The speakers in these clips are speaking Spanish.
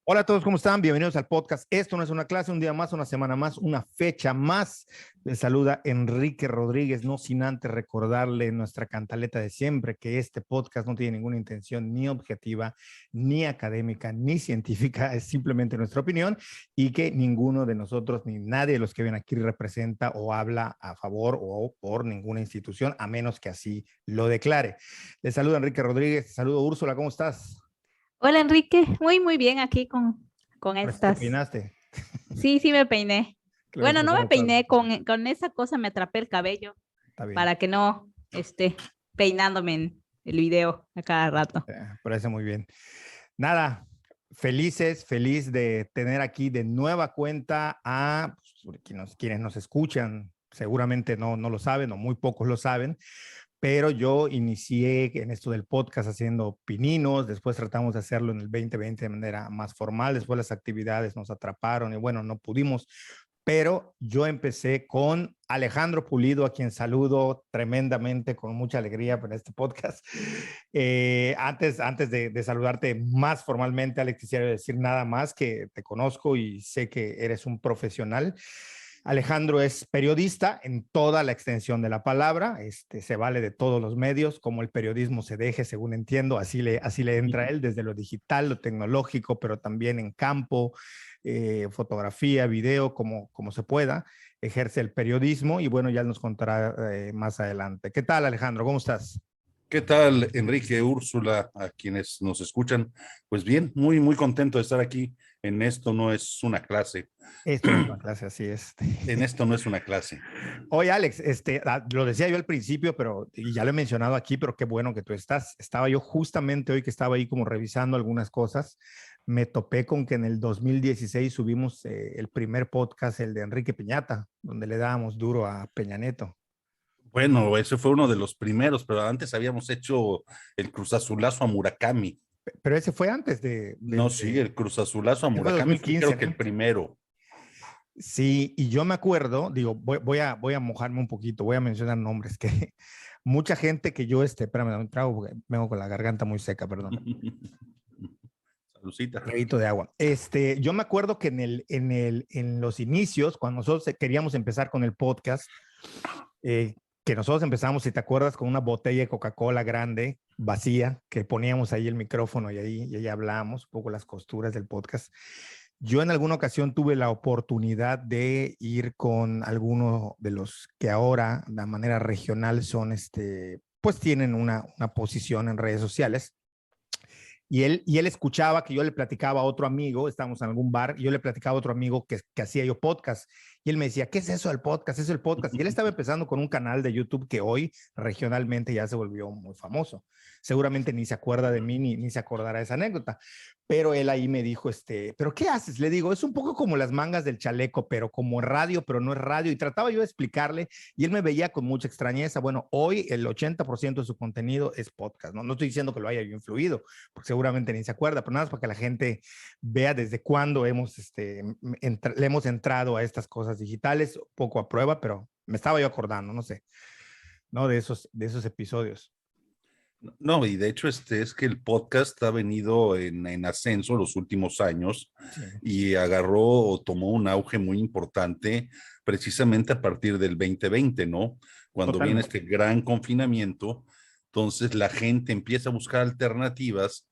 Hola a todos, ¿cómo están? Bienvenidos al podcast. Esto no es una clase, un día más, una semana más, una fecha más. Les saluda Enrique Rodríguez, no sin antes recordarle nuestra cantaleta de siempre, que este podcast no tiene ninguna intención ni objetiva, ni académica, ni científica, es simplemente nuestra opinión y que ninguno de nosotros, ni nadie de los que ven aquí representa o habla a favor o por ninguna institución, a menos que así lo declare. Les saluda Enrique Rodríguez, saludo Úrsula, ¿cómo estás? Hola Enrique, muy bien aquí con Ahora sí te estas. peinaste. Sí, me peiné. Claro, es Bueno, que no me cómo estás. peiné, con esa cosa me atrapé el cabello Está bien. para que no esté peinándome en el video a cada rato. Parece muy bien. Nada, feliz de tener aquí de nueva cuenta a pues, quienes nos escuchan. Seguramente no lo saben o muy pocos lo saben, pero yo inicié en esto del podcast haciendo pininos, después tratamos de hacerlo en el 2020 de manera más formal, después las actividades nos atraparon y bueno, no pudimos, pero yo empecé con Alejandro Pulido, a quien saludo tremendamente, con mucha alegría por este podcast. Antes de saludarte más formalmente, Alex, quisiera decir nada más que te conozco y sé que eres un profesional. Alejandro es periodista en toda la extensión de la palabra, se vale de todos los medios, como el periodismo se deje, según entiendo, así le entra él, desde lo digital, lo tecnológico, pero también en campo, fotografía, video, como se pueda, ejerce el periodismo y bueno, ya nos contará más adelante. ¿Qué tal, Alejandro? ¿Cómo estás? ¿Qué tal, Enrique, Úrsula, a quienes nos escuchan? Pues bien, muy contento de estar aquí. En esto no es una clase. Esto no es una clase, así es. En esto no es una clase. Oye, Alex, lo decía yo al principio, y ya lo he mencionado aquí, pero qué bueno que tú estás. Estaba yo justamente hoy que estaba ahí como revisando algunas cosas, me topé con que en el 2016 subimos el primer podcast, el de Enrique Piñata, donde le dábamos duro a Peña Nieto. Bueno, ese fue uno de los primeros, pero antes habíamos hecho el cruzazulazo a Murakami. Pero ese fue antes No, sí, el cruzazulazo a ese fue Murakami fue 2015, creo que ¿no? el primero. Sí, y yo me acuerdo, digo, voy a mojarme un poquito, voy a mencionar nombres que mucha gente que yo, espérame, dame un trago porque vengo con la garganta muy seca, perdón. Salucita. Traguito de agua. Yo me acuerdo que en los inicios, cuando nosotros queríamos empezar con el podcast, que nosotros empezamos, si te acuerdas, con una botella de Coca-Cola grande, vacía, que poníamos ahí el micrófono y ahí hablábamos un poco las costuras del podcast. Yo en alguna ocasión tuve la oportunidad de ir con alguno de los que ahora, de manera regional, son, pues tienen una posición en redes sociales. Y él escuchaba que yo le platicaba a otro amigo, estábamos en algún bar, y yo le platicaba a otro amigo que hacía yo podcast. Y él me decía, ¿qué es eso del podcast? ¿Es el podcast? Y él estaba empezando con un canal de YouTube que hoy regionalmente ya se volvió muy famoso. Seguramente ni se acuerda de mí, ni se acordará de esa anécdota. Pero él ahí me dijo, ¿pero qué haces? Le digo, es un poco como las mangas del chaleco, pero como radio, pero no es radio. Y trataba yo de explicarle, y él me veía con mucha extrañeza. Bueno, hoy el 80% de su contenido es podcast, ¿no? No estoy diciendo que lo haya influido, porque seguramente ni se acuerda, pero nada más para que la gente vea desde cuándo le hemos entrado a estas cosas digitales, poco a prueba, pero me estaba yo acordando, no sé, ¿no? De esos episodios. No, y de hecho es que el podcast ha venido en ascenso los últimos años Sí. y agarró o tomó un auge muy importante precisamente a partir del 2020, ¿no? Cuando viene Totalmente. este gran confinamiento, entonces la gente empieza a buscar alternativas,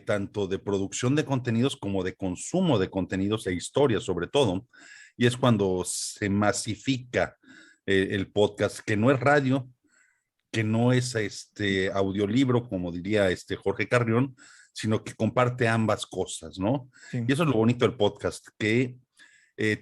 tanto de producción de contenidos como de consumo de contenidos e historias sobre todo, y es cuando se masifica el podcast, que no es radio, que no es audiolibro, como diría Jorge Carrión, sino que comparte ambas cosas, ¿no? Sí. Y eso es lo bonito del podcast, que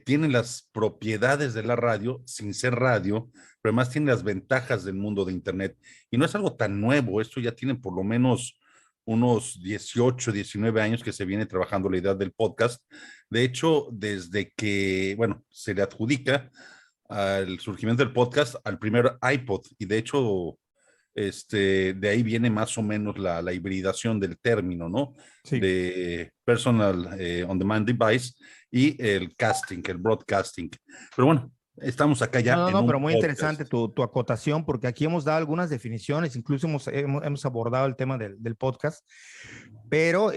tiene las propiedades de la radio sin ser radio, pero además tiene las ventajas del mundo de Internet. Y no es algo tan nuevo, esto ya tiene por lo menos unos 18, 19 años que se viene trabajando la idea del podcast. De hecho, desde que, bueno, se le adjudica al surgimiento del podcast al primer iPod, y de hecho de ahí viene más o menos la hibridación del término, ¿no? Sí. De personal on demand device y el casting, el broadcasting. Pero bueno, Estamos acá ya No, en no, un pero muy podcast. interesante tu acotación, porque aquí hemos dado algunas definiciones, incluso hemos abordado el tema del podcast, pero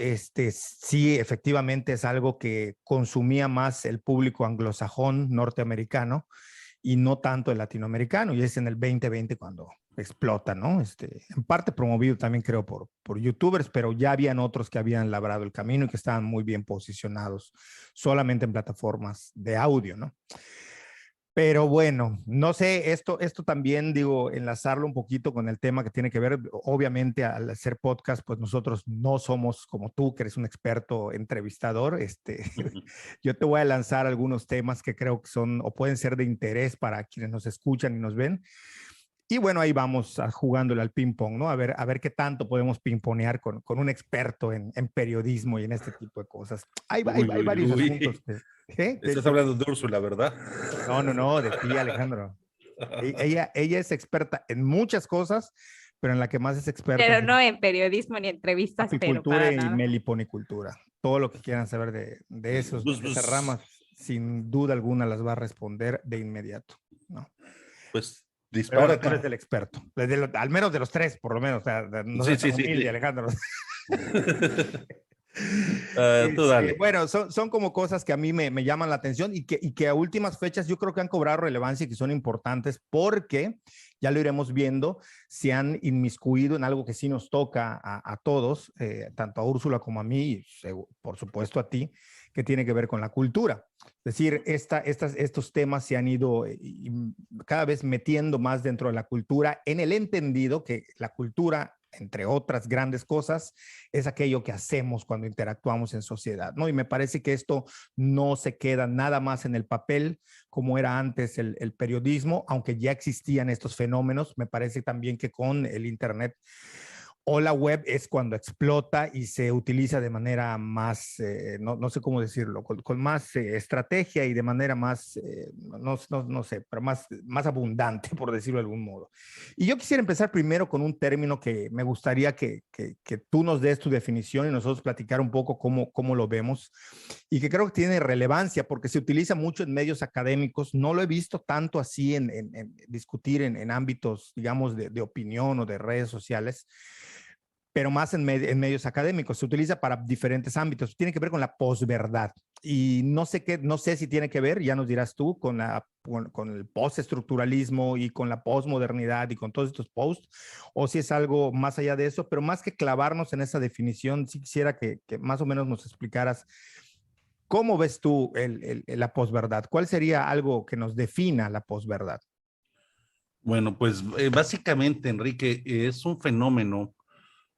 sí, efectivamente es algo que consumía más el público anglosajón norteamericano y no tanto el latinoamericano, y es en el 2020 cuando explota, ¿no? En parte promovido también creo por youtubers, pero ya habían otros que habían labrado el camino y que estaban muy bien posicionados solamente en plataformas de audio, ¿no? Pero bueno, no sé, esto también digo, enlazarlo un poquito con el tema que tiene que ver, obviamente al hacer podcast, pues nosotros no somos como tú, que eres un experto entrevistador. Yo te voy a lanzar algunos temas que creo que son o pueden ser de interés para quienes nos escuchan y nos ven. Y bueno, ahí vamos jugándole al ping-pong, ¿no? A ver qué tanto podemos ping-ponear con un experto en periodismo y en este tipo de cosas. Hay varios asuntos que... ¿eh? Estás hablando de Úrsula, ¿verdad? No, de ti, Alejandro. Ella es experta en muchas cosas, pero en la que más es experta Pero es no en en periodismo ni entrevistas, pero apicultura para y nada. meliponicultura. Todo lo que quieran saber de esas ramas, sin duda alguna las va a responder de inmediato, ¿no? Pues Pero bueno, tú dispárate. eres el experto, al menos de los tres, por lo menos. O sea, no Sí, seas sí, tan sí. humilde, Alejandro. Tú dale. Bueno, son como cosas que a mí me llaman la atención y que a últimas fechas yo creo que han cobrado relevancia y que son importantes porque, ya lo iremos viendo, se han inmiscuido en algo que sí nos toca a todos, tanto a Úrsula como a mí, y por supuesto a ti, que tiene que ver con la cultura. Es decir, estos temas se han ido cada vez metiendo más dentro de la cultura en el entendido que la cultura, entre otras grandes cosas, es aquello que hacemos cuando interactuamos en sociedad, ¿no? Y me parece que esto no se queda nada más en el papel como era antes el periodismo, aunque ya existían estos fenómenos. Me parece también que con el Internet o la web es cuando explota y se utiliza de manera más, no sé cómo decirlo, con más estrategia y de manera más, no sé, pero más abundante, por decirlo de algún modo. Y yo quisiera empezar primero con un término que me gustaría que tú nos des tu definición y nosotros platicar un poco cómo lo vemos y que creo que tiene relevancia porque se utiliza mucho en medios académicos. No lo he visto tanto así en discutir en ámbitos, digamos, de opinión o de redes sociales, pero más en medios académicos. Se utiliza para diferentes ámbitos. Tiene que ver con la posverdad. Y no sé si tiene que ver, ya nos dirás tú, con el postestructuralismo y con la posmodernidad y con todos estos posts, o si es algo más allá de eso, pero más que clavarnos en esa definición, sí quisiera que más o menos nos explicaras cómo ves tú la posverdad. ¿Cuál sería algo que nos defina la posverdad? Bueno, pues básicamente, Enrique, es un fenómeno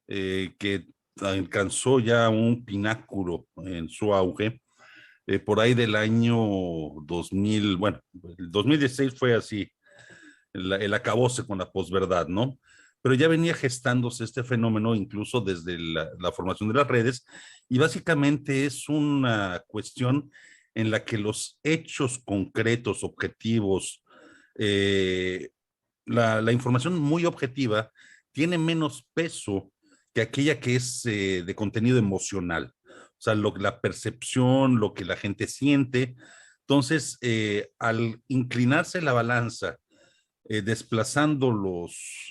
que alcanzó ya un pináculo en su auge por ahí del año 2000. Bueno, el 2016 fue así, el acabose con la posverdad, ¿no? Pero ya venía gestándose este fenómeno incluso desde la formación de las redes y básicamente es una cuestión en la que los hechos concretos, objetivos, eh, la información muy objetiva tiene menos peso que aquella que es de contenido emocional. O sea, la percepción, lo que la gente siente. Entonces, al inclinarse la balanza, desplazando los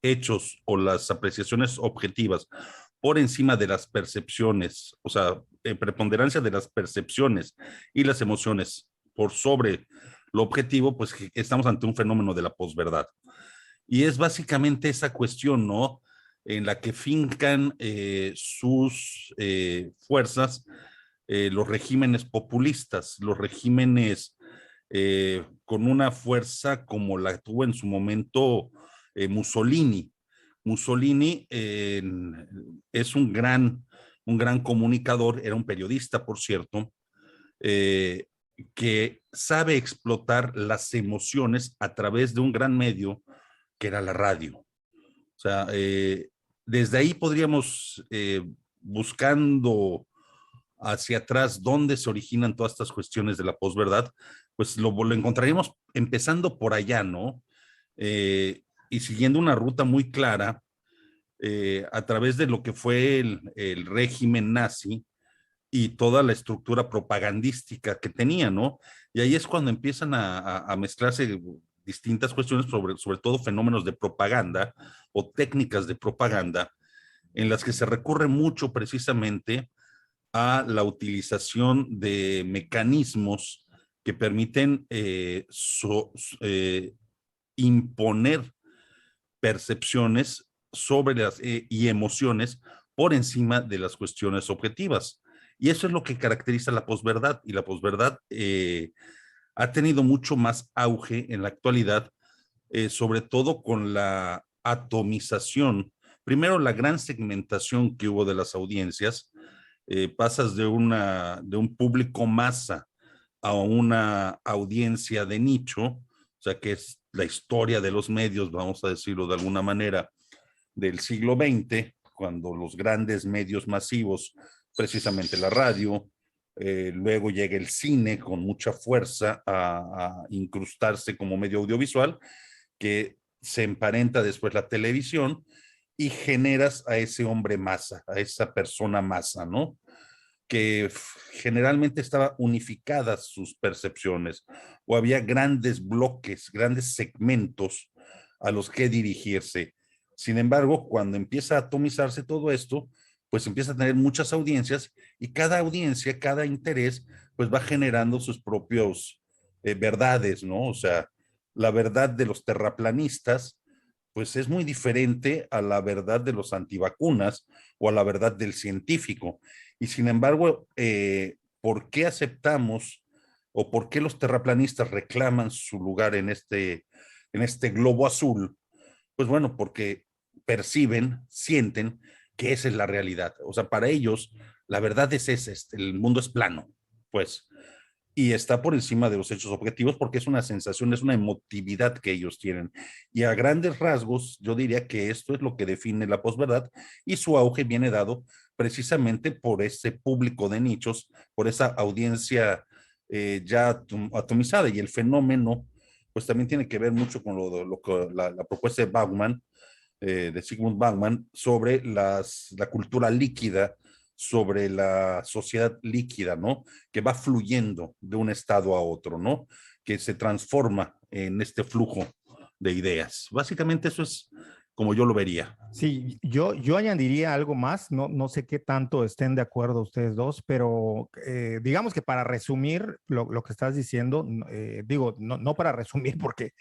hechos o las apreciaciones objetivas por encima de las percepciones, o sea, preponderancia de las percepciones y las emociones por sobre lo objetivo, pues estamos ante un fenómeno de la posverdad. Y es básicamente esa cuestión, ¿no? En la que fincan sus fuerzas los regímenes populistas, los regímenes con una fuerza como la tuvo en su momento Mussolini. Mussolini es un gran comunicador, era un periodista, por cierto, eh, que sabe explotar las emociones a través de un gran medio que era la radio. O sea, desde ahí podríamos, buscando hacia atrás dónde se originan todas estas cuestiones de la posverdad, pues lo encontraríamos empezando por allá, ¿no? Y siguiendo una ruta muy clara a través de lo que fue el régimen nazi, y toda la estructura propagandística que tenía, ¿no? Y ahí es cuando empiezan a mezclarse distintas cuestiones, sobre todo fenómenos de propaganda o técnicas de propaganda, en las que se recurre mucho precisamente a la utilización de mecanismos que permiten imponer percepciones sobre y emociones por encima de las cuestiones objetivas. Y eso es lo que caracteriza la posverdad. Y la posverdad ha tenido mucho más auge en la actualidad, sobre todo con la atomización. Primero, la gran segmentación que hubo de las audiencias. Pasas de un público masa a una audiencia de nicho, o sea, que es la historia de los medios, vamos a decirlo de alguna manera, del siglo XX, cuando los grandes medios masivos, precisamente la radio, luego llega el cine con mucha fuerza a incrustarse como medio audiovisual, que se emparenta después la televisión y generas a ese hombre masa, a esa persona masa, ¿no? Que generalmente estaba unificadas sus percepciones o había grandes bloques, grandes segmentos a los que dirigirse. Sin embargo, cuando empieza a atomizarse todo esto, pues empieza a tener muchas audiencias y cada audiencia, cada interés, pues va generando sus propios verdades, ¿no? O sea, la verdad de los terraplanistas, pues es muy diferente a la verdad de los antivacunas o a la verdad del científico. Y sin embargo, ¿por qué aceptamos o por qué los terraplanistas reclaman su lugar en este globo azul? Pues bueno, porque perciben, sienten que esa es la realidad. O sea, para ellos, la verdad es esa, el mundo es plano, pues, y está por encima de los hechos objetivos porque es una sensación, es una emotividad que ellos tienen. Y a grandes rasgos, yo diría que esto es lo que define la posverdad y su auge viene dado precisamente por ese público de nichos, por esa audiencia ya atomizada. Y el fenómeno, pues también tiene que ver mucho con la propuesta de Bauman, de Sigmund Bauman, sobre la cultura líquida, sobre la sociedad líquida, ¿no? Que va fluyendo de un estado a otro, ¿no? Que se transforma en este flujo de ideas. Básicamente eso es como yo lo vería. Sí, yo añadiría algo más, no sé qué tanto estén de acuerdo ustedes dos, pero digamos que para resumir lo que estás diciendo, digo, no para resumir porque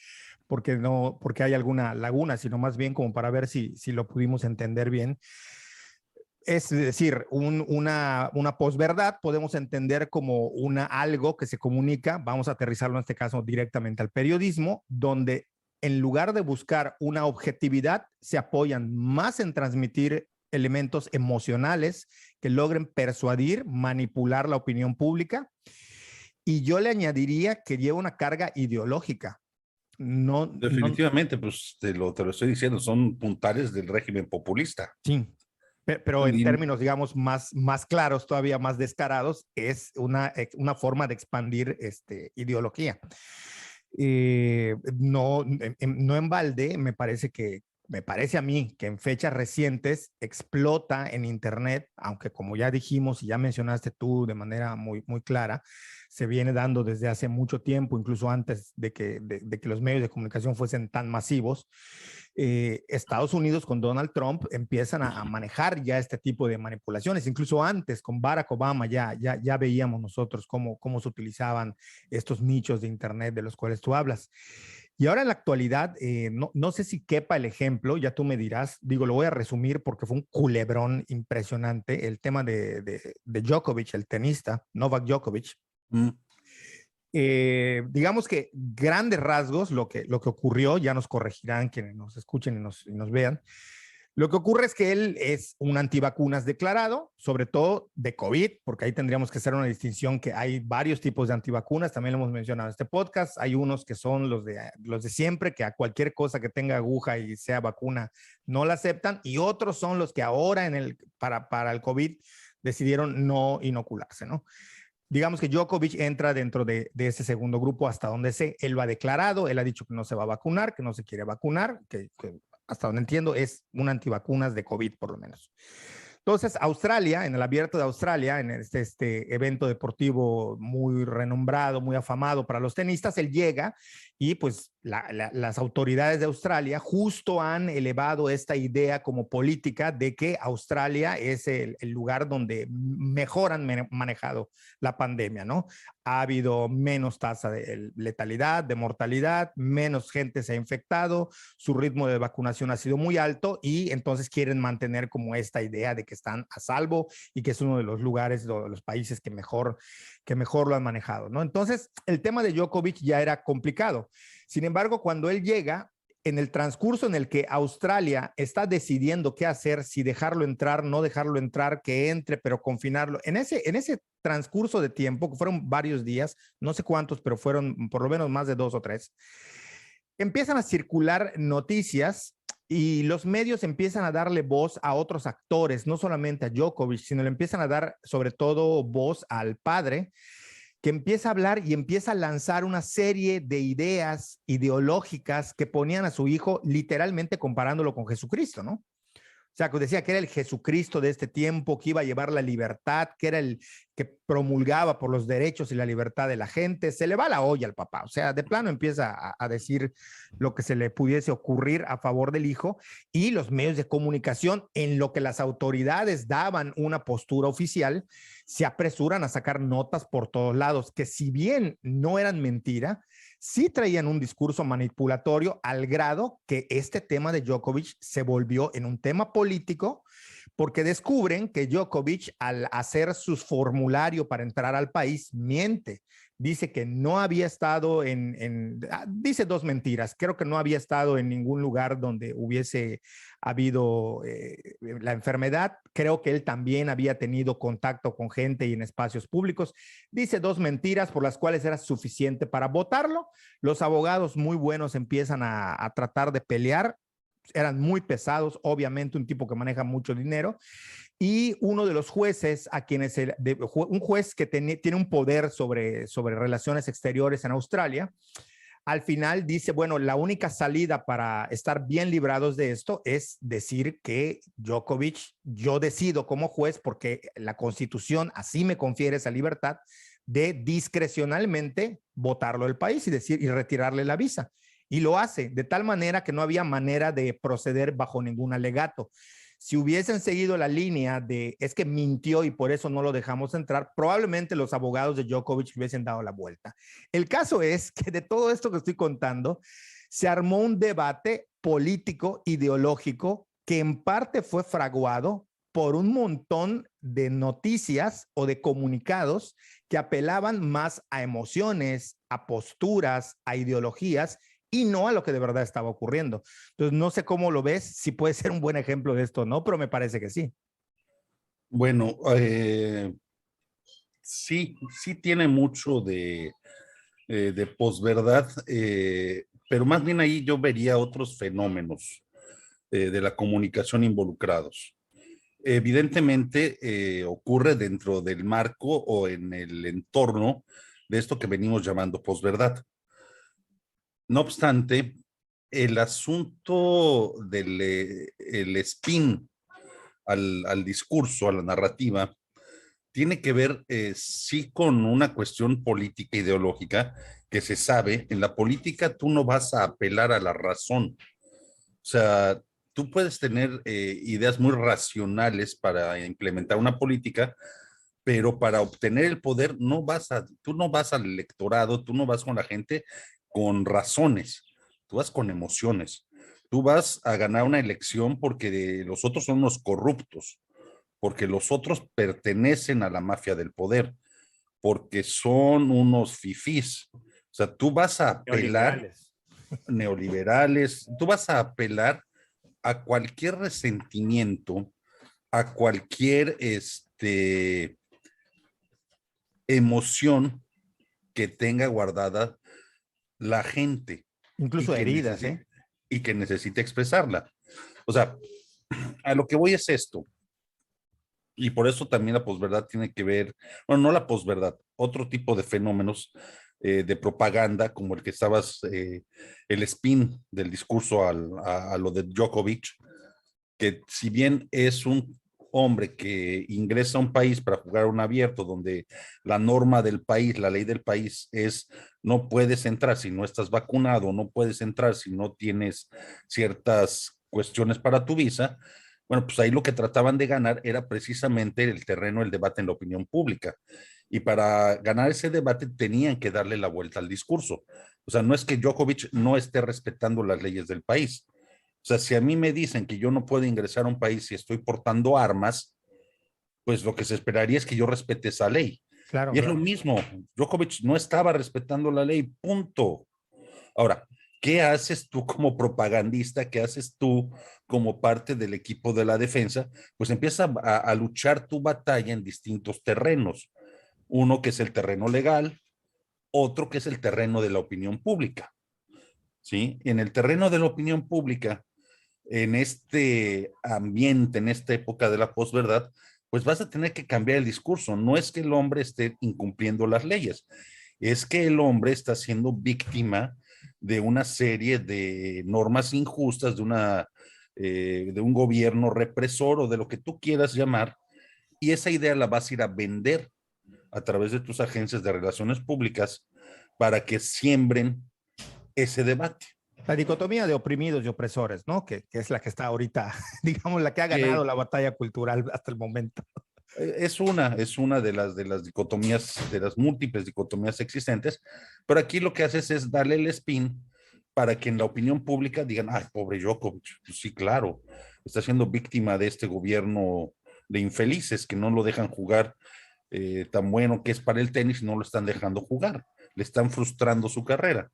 hay alguna laguna, sino más bien como para ver si lo pudimos entender bien. Es decir, una posverdad podemos entender como algo que se comunica, vamos a aterrizarlo en este caso directamente al periodismo, donde en lugar de buscar una objetividad, se apoyan más en transmitir elementos emocionales que logren persuadir, manipular la opinión pública. Y yo le añadiría que lleva una carga ideológica. Definitivamente, pues te lo estoy diciendo, son puntales del régimen populista. Sí, pero en términos, digamos, más claros, todavía más descarados, es una forma de expandir ideología. No en balde, me parece a mí que en fechas recientes explota en Internet, aunque como ya dijimos y ya mencionaste tú de manera muy clara, se viene dando desde hace mucho tiempo, incluso antes de que los medios de comunicación fuesen tan masivos. Estados Unidos con Donald Trump empiezan a manejar ya este tipo de manipulaciones, incluso antes con Barack Obama ya veíamos nosotros cómo se utilizaban estos nichos de Internet de los cuales tú hablas. Y ahora en la actualidad, no sé si quepa el ejemplo, ya tú me dirás, digo, lo voy a resumir porque fue un culebrón impresionante, el tema de Djokovic, el tenista, Novak Djokovic. Digamos que grandes rasgos, lo que ocurrió, ya nos corregirán quienes nos escuchen y nos vean. Lo que ocurre es que él es un antivacunas declarado, sobre todo de COVID, porque ahí tendríamos que hacer una distinción que hay varios tipos de antivacunas, también lo hemos mencionado en este podcast. Hay unos que son los de siempre, que a cualquier cosa que tenga aguja y sea vacuna no la aceptan, y otros son los que ahora para el COVID decidieron no inocularse, ¿no? Digamos que Djokovic entra dentro de ese segundo grupo hasta donde él lo ha declarado, él ha dicho que no se va a vacunar, que no se quiere vacunar, que hasta donde entiendo es un antivacunas de COVID por lo menos. Entonces, Australia, en el Abierto de Australia, en este evento deportivo muy renombrado, muy afamado para los tenistas, él llega y pues las autoridades de Australia justo han elevado esta idea como política de que Australia es el lugar donde mejor han manejado la pandemia, ¿no? Ha habido menos tasa de letalidad, de mortalidad, menos gente se ha infectado, su ritmo de vacunación ha sido muy alto y entonces quieren mantener como esta idea de que están a salvo y que es uno de los lugares, de los países que mejor lo han manejado, ¿no? Entonces, el tema de Djokovic ya era complicado. Sin embargo, cuando él llega, en el transcurso en el que Australia está decidiendo qué hacer, si dejarlo entrar, no dejarlo entrar, que entre, pero confinarlo, en ese transcurso de tiempo, que fueron varios días, no sé cuántos, pero fueron por lo menos más de 2 o 3, empiezan a circular noticias y los medios empiezan a darle voz a otros actores, no solamente a Djokovic, sino le empiezan a dar sobre todo voz al padre, que empieza a hablar y empieza a lanzar una serie de ideas ideológicas que ponían a su hijo literalmente comparándolo con Jesucristo, ¿no? O sea, que decía que era el Jesucristo de este tiempo, que iba a llevar la libertad, que era el que promulgaba por los derechos y la libertad de la gente. Se le va la olla al papá. O sea, de plano empieza a decir lo que se le pudiese ocurrir a favor del hijo, y los medios de comunicación, en lo que las autoridades daban una postura oficial, se apresuran a sacar notas por todos lados, que si bien no eran mentira, sí traían un discurso manipulatorio al grado que este tema de Djokovic se volvió en un tema político, porque descubren que Djokovic, al hacer su formulario para entrar al país, miente. Dice que no había estado dice 2 mentiras. Creo que no había estado en ningún lugar donde hubiese habido la enfermedad. Creo que él también había tenido contacto con gente y en espacios públicos. Dice 2 mentiras por las cuales era suficiente para votarlo. Los abogados muy buenos empiezan a tratar de pelear. Eran muy pesados, obviamente un tipo que maneja mucho dinero, y uno de los jueces a quienes un juez que tiene un poder sobre relaciones exteriores en Australia, al final dice, bueno, la única salida para estar bien librados de esto es decir que Djokovic, yo decido como juez, porque la Constitución así me confiere esa libertad de discrecionalmente votarlo del país y retirarle la visa. Y lo hace de tal manera que no había manera de proceder bajo ningún alegato. Si hubiesen seguido la línea de es que mintió y por eso no lo dejamos entrar, probablemente los abogados de Djokovic hubiesen dado la vuelta. El caso es que de todo esto que estoy contando, se armó un debate político, ideológico, que en parte fue fraguado por un montón de noticias o de comunicados que apelaban más a emociones, a posturas, a ideologías, y no a lo que de verdad estaba ocurriendo. Entonces, no sé cómo lo ves, si puede ser un buen ejemplo de esto, ¿no? Pero me parece que sí. Bueno, sí, sí tiene mucho de posverdad, pero más bien ahí yo vería otros fenómenos de la comunicación involucrados. Evidentemente ocurre dentro del marco o en el entorno de esto que venimos llamando posverdad. No obstante, el asunto del el spin al discurso, a la narrativa, tiene que ver sí con una cuestión política ideológica que se sabe. En la política tú no vas a apelar a la razón. O sea, tú puedes tener ideas muy racionales para implementar una política, pero para obtener el poder tú no vas al electorado, tú no vas con la gente con razones, tú vas con emociones. Tú vas a ganar una elección porque los otros son unos corruptos, porque los otros pertenecen a la mafia del poder, porque son unos fifís. O sea, tú vas a apelar, neoliberales, tú vas a apelar a cualquier resentimiento, a cualquier emoción que tenga guardada la gente y Incluso que heridas, ¿eh? necesite expresarla. O sea, a lo que voy es esto. Y por eso también la posverdad tiene que ver, bueno, no la posverdad, otro tipo de fenómenos de propaganda, como el que estabas, el spin del discurso a lo de Djokovic, que si bien es un hombre que ingresa a un país para jugar un abierto donde la norma del país, la ley del país es no puedes entrar si no estás vacunado, no puedes entrar si no tienes ciertas cuestiones para tu visa, bueno, pues ahí lo que trataban de ganar era precisamente el terreno del debate en la opinión pública. Y para ganar ese debate tenían que darle la vuelta al discurso. O sea, no es que Djokovic no esté respetando las leyes del país. O sea, si a mí me dicen que yo no puedo ingresar a un país si estoy portando armas, pues lo que se esperaría es que yo respete esa ley. Claro, Y es lo claro. mismo, Djokovic no estaba respetando la ley, punto. Ahora, ¿qué haces tú como propagandista? ¿Qué haces tú como parte del equipo de la defensa? Pues empieza a luchar tu batalla en distintos terrenos. Uno que es el terreno legal, otro que es el terreno de la opinión pública. ¿Sí? En el terreno de la opinión pública, en este ambiente, en esta época de la posverdad, pues vas a tener que cambiar el discurso. No es que el hombre esté incumpliendo las leyes, es que el hombre está siendo víctima de una serie de normas injustas, de un gobierno represor o de lo que tú quieras llamar, y esa idea la vas a ir a vender a través de tus agencias de relaciones públicas para que siembren ese debate. La dicotomía de oprimidos y opresores, ¿no? Que es la que está ahorita, digamos, la que ha ganado Que la batalla cultural hasta el momento. es una de las dicotomías, de las múltiples dicotomías existentes, pero aquí lo que haces es darle el spin para que en la opinión pública digan, ay, pobre Djokovic, pues sí, claro, está siendo víctima de este gobierno de infelices que no lo dejan jugar tan bueno que es para el tenis y no lo están dejando jugar, le están frustrando su carrera.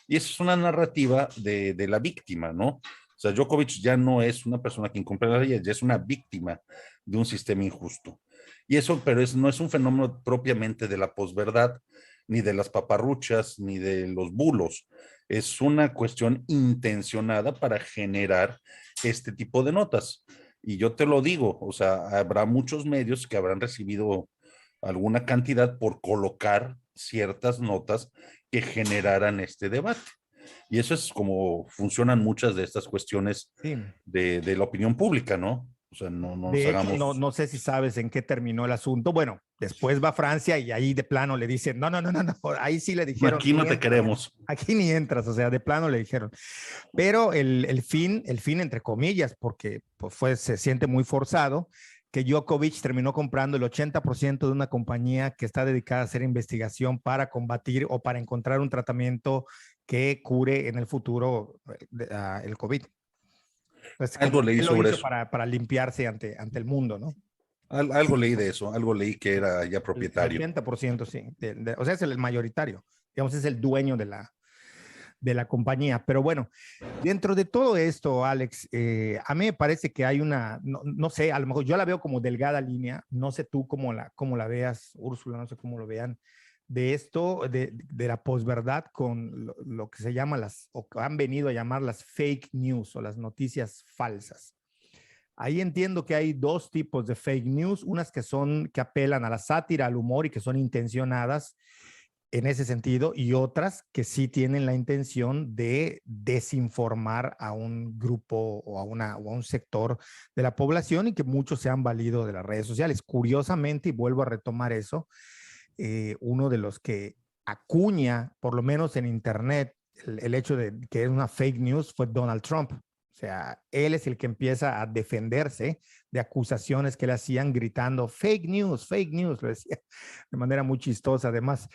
Y eso es una narrativa de la víctima, ¿no? O sea, Djokovic ya no es una persona que incumple las leyes, ya es una víctima de un sistema injusto. Y eso, pero no es un fenómeno propiamente de la posverdad, ni de las paparruchas, ni de los bulos. Es una cuestión intencionada para generar este tipo de notas. Y yo te lo digo, o sea, habrá muchos medios que habrán recibido alguna cantidad por colocar ciertas notas que generaran este debate. Y eso es como funcionan muchas de estas cuestiones Sí. de la opinión pública, ¿no? O sea, no nos De hecho, hagamos... no sé si sabes en qué terminó el asunto. Bueno, después va Francia y ahí de plano le dicen, no, ahí sí le dijeron, Aquí no te queremos. aquí ni entras, o sea, de plano le dijeron. Pero el fin entre comillas, porque pues se siente muy forzado, que Djokovic terminó comprando el 80% de una compañía que está dedicada a hacer investigación para combatir o para encontrar un tratamiento que cure en el futuro el COVID. Pues Algo leí él lo sobre hizo eso. para limpiarse ante el mundo, ¿no? Algo leí de eso, algo leí que era ya El propietario. 80%, sí. O sea, es el mayoritario. Digamos, es el dueño de la compañía. Pero bueno, dentro de todo esto, Alex, a mí me parece que hay una, no sé, a lo mejor yo la veo como delgada línea, no sé tú cómo la veas, Úrsula, no sé cómo lo vean, de esto, de la posverdad con lo que se llama o que han venido a llamar las fake news o las noticias falsas. Ahí entiendo que hay dos tipos de fake news, unas que apelan a la sátira, al humor y que son intencionadas en ese sentido, y otras que sí tienen la intención de desinformar a un grupo o a un sector de la población y que muchos se han valido de las redes sociales. Curiosamente, y vuelvo a retomar eso, uno de los que acuña, por lo menos en Internet, el hecho de que es una fake news fue Donald Trump. O sea, él es el que empieza a defenderse de acusaciones que le hacían gritando fake news, lo decía de manera muy chistosa. Además,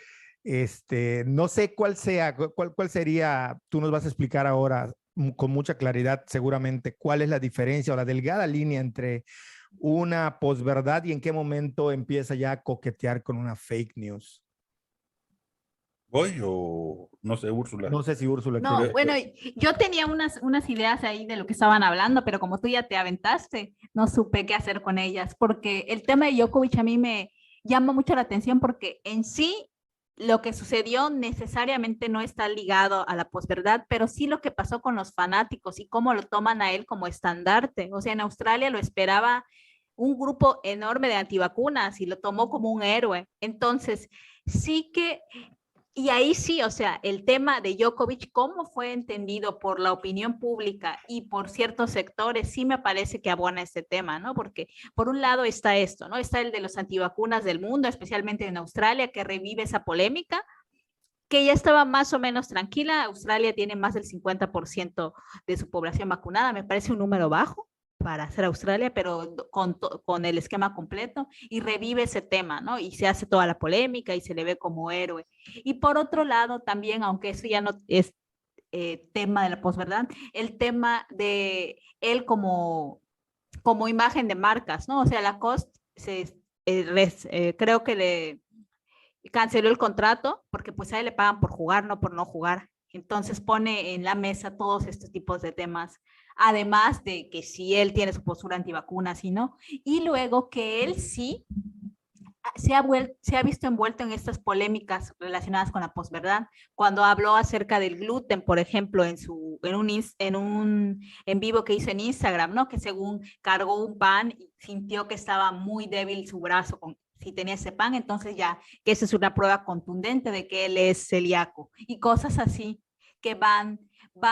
no sé cuál sería, tú nos vas a explicar ahora con mucha claridad seguramente cuál es la diferencia o la delgada línea entre una posverdad y en qué momento empieza ya a coquetear con una fake news. ¿Voy o no sé, Úrsula? No sé si Úrsula No, quiere. bueno, yo tenía unas ideas ahí de lo que estaban hablando, pero como tú ya te aventaste, no supe qué hacer con ellas, porque el tema de Djokovic a mí me llama mucho la atención porque en sí lo que sucedió necesariamente no está ligado a la posverdad, pero sí lo que pasó con los fanáticos y cómo lo toman a él como estandarte. O sea, en Australia lo esperaba un grupo enorme de antivacunas y lo tomó como un héroe. Entonces, sí que Y ahí sí, o sea, el tema de Djokovic, cómo fue entendido por la opinión pública y por ciertos sectores, sí me parece que abona este tema, ¿no? Porque por un lado está esto, ¿no? Está el de los antivacunas del mundo, especialmente en Australia, que revive esa polémica, que ya estaba más o menos tranquila. Australia tiene más del 50% de su población vacunada, me parece un número bajo para hacer Australia, pero con el esquema completo, y revive ese tema, ¿no? Y se hace toda la polémica y se le ve como héroe. Y por otro lado, también, aunque eso ya no es tema de la posverdad, el tema de él como imagen de marcas, ¿no? O sea, Lacoste creo que le canceló el contrato porque pues a él le pagan por jugar, no por no jugar. Entonces pone en la mesa todos estos tipos de temas, además de que si él tiene su postura antivacunas y no, y luego que él sí se ha visto envuelto en estas polémicas relacionadas con la posverdad. Cuando habló acerca del gluten, por ejemplo, en un en vivo que hizo en Instagram, ¿no? Que según cargó un pan y sintió que estaba muy débil su brazo si tenía ese pan, entonces ya que esa es una prueba contundente de que él es celíaco y cosas así que van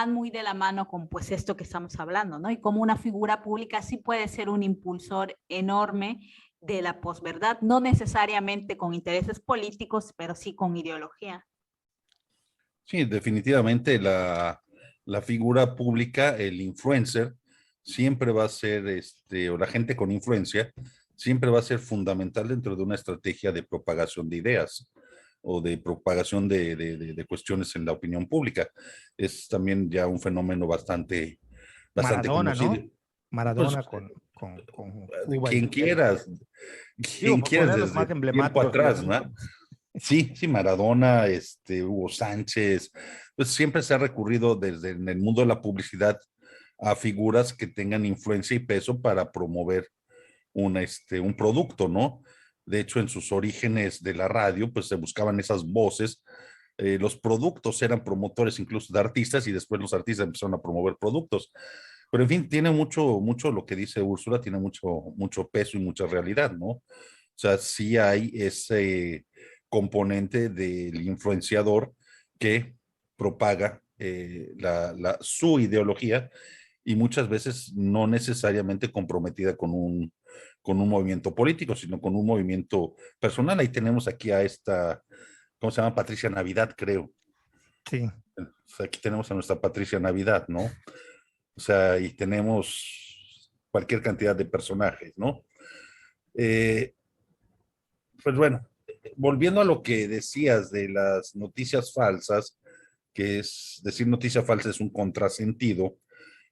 muy de la mano con pues esto que estamos hablando, ¿no? Y como una figura pública sí puede ser un impulsor enorme de la posverdad, no necesariamente con intereses políticos, pero sí con ideología. Sí, definitivamente la figura pública, el influencer, siempre va a ser, o la gente con influencia, siempre va a ser fundamental dentro de una estrategia de propagación de ideas o de propagación de cuestiones en la opinión pública. Es también ya un fenómeno bastante Maradona, conocido. ¿no? Pues Maradona con Cuba y quien Fidel. quieras, Digo, quien por quieras poner los más desde tiempo emblemáticos, atrás, obviamente. ¿no? Sí, sí, Maradona, Hugo Sánchez, pues siempre se ha recurrido desde en el mundo de la publicidad a figuras que tengan influencia y peso para promover un producto, ¿no? De hecho, en sus orígenes de la radio, pues se buscaban esas voces. Los productos eran promotores incluso de artistas y después los artistas empezaron a promover productos. Pero en fin, tiene mucho lo que dice Úrsula, tiene mucho peso y mucha realidad, ¿no? O sea, sí hay ese componente del influenciador que propaga su ideología y muchas veces no necesariamente comprometida con un movimiento político, sino con un movimiento personal. Ahí tenemos aquí a ¿cómo se llama? Patricia Navidad, creo. Sí. O sea, aquí tenemos a nuestra Patricia Navidad, ¿no? O sea, y tenemos cualquier cantidad de personajes, ¿no? Eh, pues bueno, volviendo a lo que decías de las noticias falsas, que es decir noticia falsa es un contrasentido.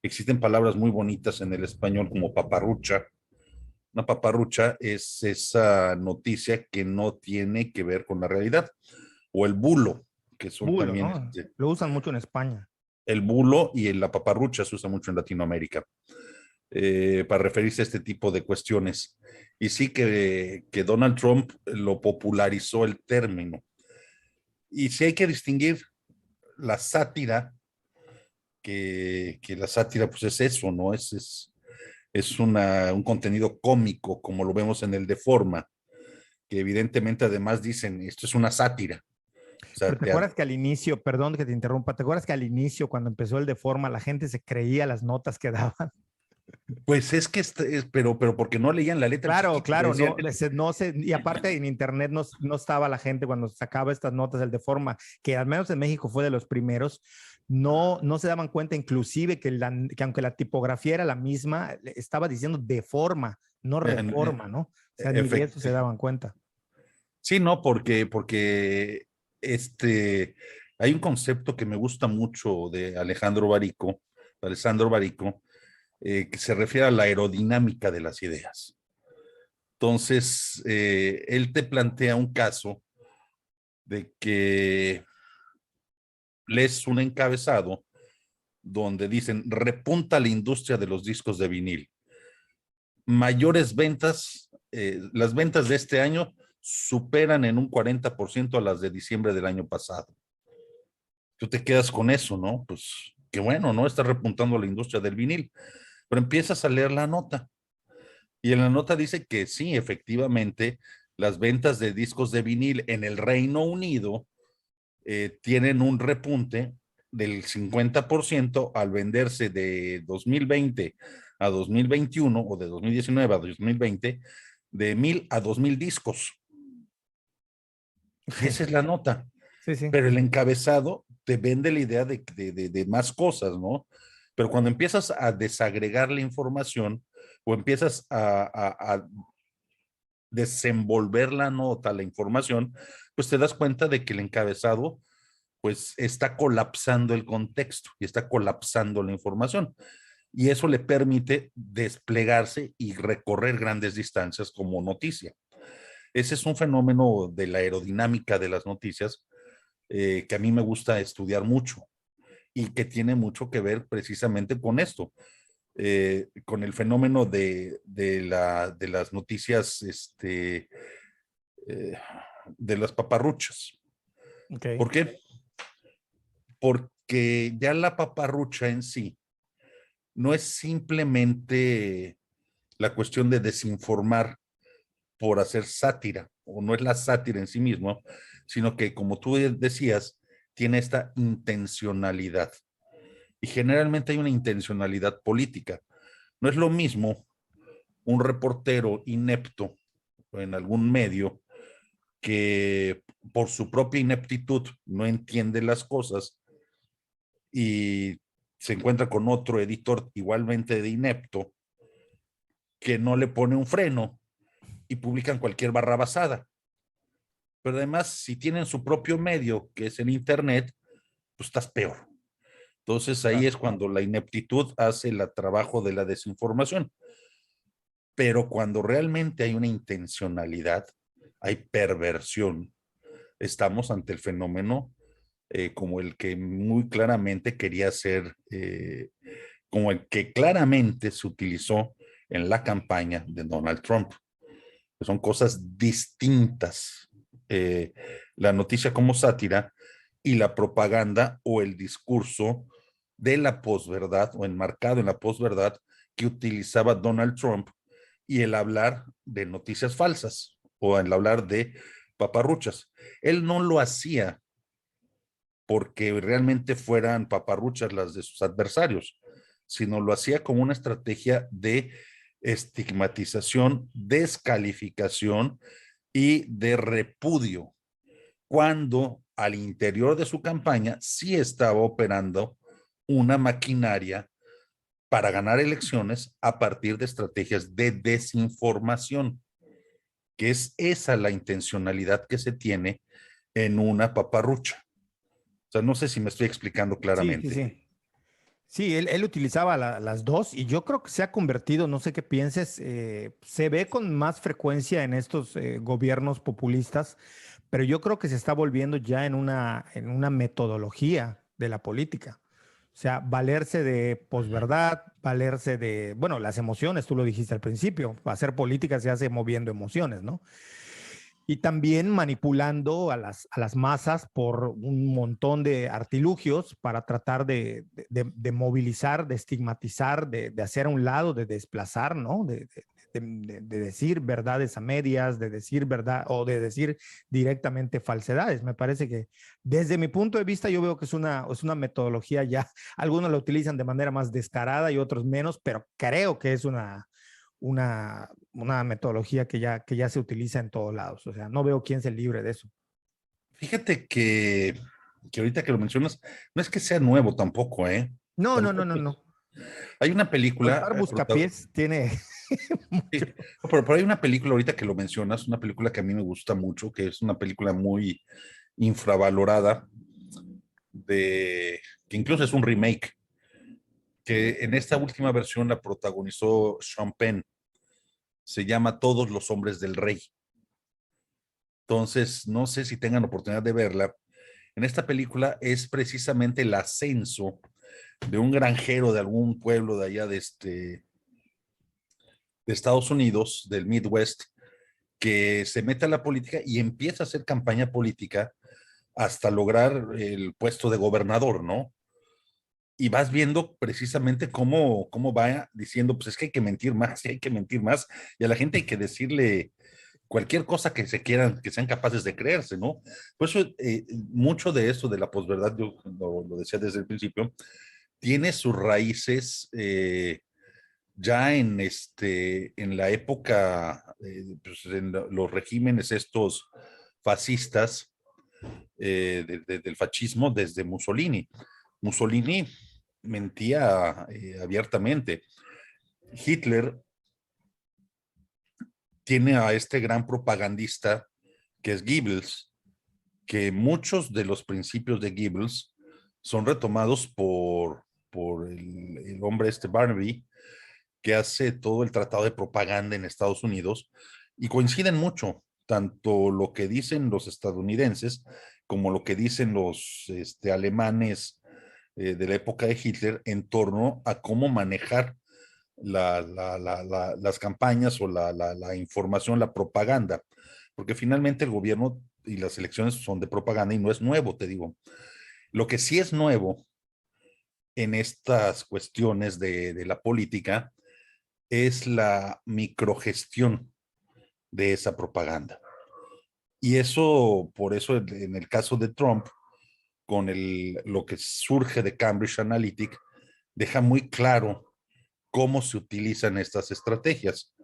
Existen palabras muy bonitas en el español como paparrucha. Una paparrucha es esa noticia que no tiene que ver con la realidad. O el bulo, que son Bulo, también ¿no? Lo usan mucho en España. el bulo y la paparrucha se usa mucho en Latinoamérica para referirse a este tipo de cuestiones. Y sí que Donald Trump lo popularizó el término. Y sí hay que distinguir la sátira, que la sátira pues es eso, ¿no? Es un contenido cómico, como lo vemos en el Deforma, que evidentemente además dicen, esto es una sátira. O sea, Pero te acuerdas que al inicio, perdón que te interrumpa, ¿te acuerdas que al inicio, cuando empezó el Deforma, la gente se creía las notas que daban? pues es que, pero porque no leían la letra Claro, chiquita, claro, decían, y aparte en internet no estaba la gente cuando sacaba estas notas del Deforma, que al menos en México fue de los primeros, no se daban cuenta inclusive que aunque la tipografía era la misma, estaba diciendo Deforma, no Reforma, ¿no? O sea, ni de eso se daban cuenta. Sí, no, porque hay un concepto que me gusta mucho de Alessandro Barico, que se refiere a la aerodinámica de las ideas. Entonces, él te plantea un caso de que lees un encabezado donde dicen, repunta la industria de los discos de vinil. Mayores ventas, las ventas de este año superan en un 40% a las de diciembre del año pasado. Tú te quedas con eso, ¿no? Pues qué bueno, ¿no? Está repuntando la industria del vinil. Pero empiezas a leer la nota. Y en la nota dice que sí, efectivamente, las ventas de discos de vinil en el Reino Unido tienen un repunte del 50% al venderse de 2020 a 2021 o de 2019 a 2020 de 1,000 a 2,000 discos. Y esa es la nota. Sí, sí. Pero el encabezado te vende la idea de más cosas, ¿no? Pero cuando empiezas a desagregar la información o empiezas a desenvolver la nota, la información, pues te das cuenta de que el encabezado pues está colapsando el contexto y está colapsando la información. Y eso le permite desplegarse y recorrer grandes distancias como noticia. Ese es un fenómeno de la aerodinámica de las noticias que a mí me gusta estudiar mucho y que tiene mucho que ver precisamente con esto, con el fenómeno de las noticias, eh, de las paparruchas. Okay. ¿Por qué? Porque ya la paparrucha en sí no es simplemente la cuestión de desinformar por hacer sátira, o no es la sátira en sí mismo, sino que, como tú decías, tiene esta intencionalidad. Y generalmente hay una intencionalidad política. No es lo mismo un reportero inepto en algún medio que por su propia ineptitud no entiende las cosas y se encuentra con otro editor igualmente de inepto que no le pone un freno y publican cualquier barra basada. Pero además, si tienen su propio medio, que es el Internet, pues estás peor. Entonces ahí es cuando la ineptitud hace el trabajo de la desinformación. Pero cuando realmente hay una intencionalidad, hay perversión, estamos ante el fenómeno como el que muy claramente quería ser, como el que claramente se utilizó en la campaña de Donald Trump. Son cosas distintas. La noticia como sátira y la propaganda o el discurso de la posverdad o enmarcado en la posverdad que utilizaba Donald Trump y el hablar de noticias falsas o el hablar de paparruchas. Él no lo hacía porque realmente fueran paparruchas las de sus adversarios, sino lo hacía como una estrategia de estigmatización, descalificación y de repudio, cuando al interior de su campaña sí estaba operando una maquinaria para ganar elecciones a partir de estrategias de desinformación, que es esa la intencionalidad que se tiene en una paparrucha. O sea, no sé si me estoy explicando Sí, sí, claramente. sí. Sí, él utilizaba las dos y yo creo que se ha convertido, no sé qué pienses, se ve con más frecuencia en estos gobiernos populistas, pero yo creo que se está volviendo ya en una metodología de la política. O sea, valerse de posverdad, valerse de, bueno, las emociones, tú lo dijiste al principio, hacer política se hace moviendo emociones, ¿no? Y también manipulando a las masas por un montón de artilugios para tratar de movilizar, de estigmatizar, de hacer a un lado, de desplazar, ¿no? De decir verdades a medias, de decir verdad o de decir directamente falsedades. Me parece que desde mi punto de vista yo veo que es una metodología ya, algunos la utilizan de manera más descarada y otros menos, pero creo que es una metodología que ya se utiliza en todos lados. O sea, no veo quién se libre de eso. Fíjate que ahorita que lo mencionas, no es que sea nuevo tampoco, ¿eh? No, no, no, no, Tampoco. no. Hay una película, Soltar buscapiés tiene sí, mucho. pero hay una película ahorita que lo mencionas, una película que a mí me gusta mucho, que es una película muy infravalorada, que incluso es un remake, que en esta última versión la protagonizó Sean Penn. Se llama Todos los hombres del rey. Entonces, no sé si tengan oportunidad de verla. En esta película es precisamente el ascenso de un granjero de algún pueblo de allá de Estados Unidos, del Midwest, que se mete a la política y empieza a hacer campaña política hasta lograr el puesto de gobernador, ¿no? Y vas viendo precisamente cómo va diciendo, pues es que hay que mentir más, y hay que mentir más, y a la gente hay que decirle cualquier cosa que se quieran, que sean capaces de creerse, ¿no? Por eso mucho de esto de la posverdad, yo lo decía desde el principio, tiene sus raíces ya en la época, pues en los regímenes estos fascistas del fascismo desde Mussolini. Mussolini mentía abiertamente. Hitler tiene a este gran propagandista que es Goebbels, que muchos de los principios de Goebbels son retomados por el hombre Barnaby, que hace todo el tratado de propaganda en Estados Unidos, y coinciden mucho, tanto lo que dicen los estadounidenses como lo que dicen los alemanes de la época de Hitler en torno a cómo manejar las campañas o la información, la propaganda, porque finalmente el gobierno y las elecciones son de propaganda y no es nuevo, te digo. Lo que sí es nuevo en estas cuestiones de la política es la microgestión de esa propaganda. Y eso, por eso en el caso de Trump, con lo que surge de Cambridge Analytica, deja muy claro cómo se utilizan estas estrategias.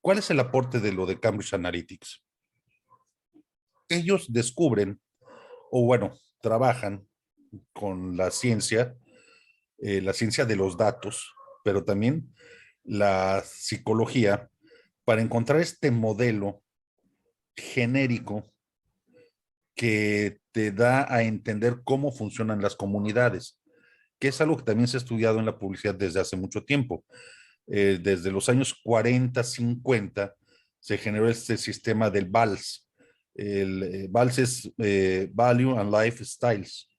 ¿Cuál es el aporte de lo de Cambridge Analytica? Ellos descubren, o bueno, trabajan con la ciencia de los datos, pero también la psicología, para encontrar este modelo genérico que te da a entender cómo funcionan las comunidades, que es algo que también se ha estudiado en la publicidad desde hace mucho tiempo. Desde los años 40, 50, se generó este sistema del VALS. El VALS es Value and Lifestyles,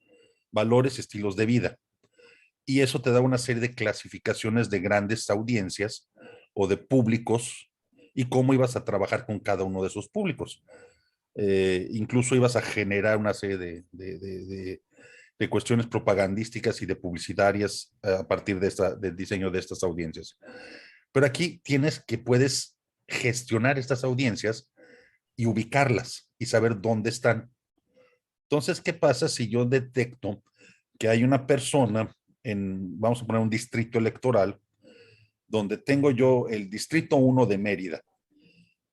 valores, estilos de vida. Y eso te da una serie de clasificaciones de grandes audiencias o de públicos y cómo ibas a trabajar con cada uno de esos públicos. Incluso ibas a generar una serie de cuestiones propagandísticas y de publicitarias a partir del diseño de estas audiencias. Pero aquí puedes gestionar estas audiencias y ubicarlas y saber dónde están. Entonces, ¿qué pasa si yo detecto que hay una persona vamos a poner un distrito electoral, donde tengo yo el distrito 1 de Mérida?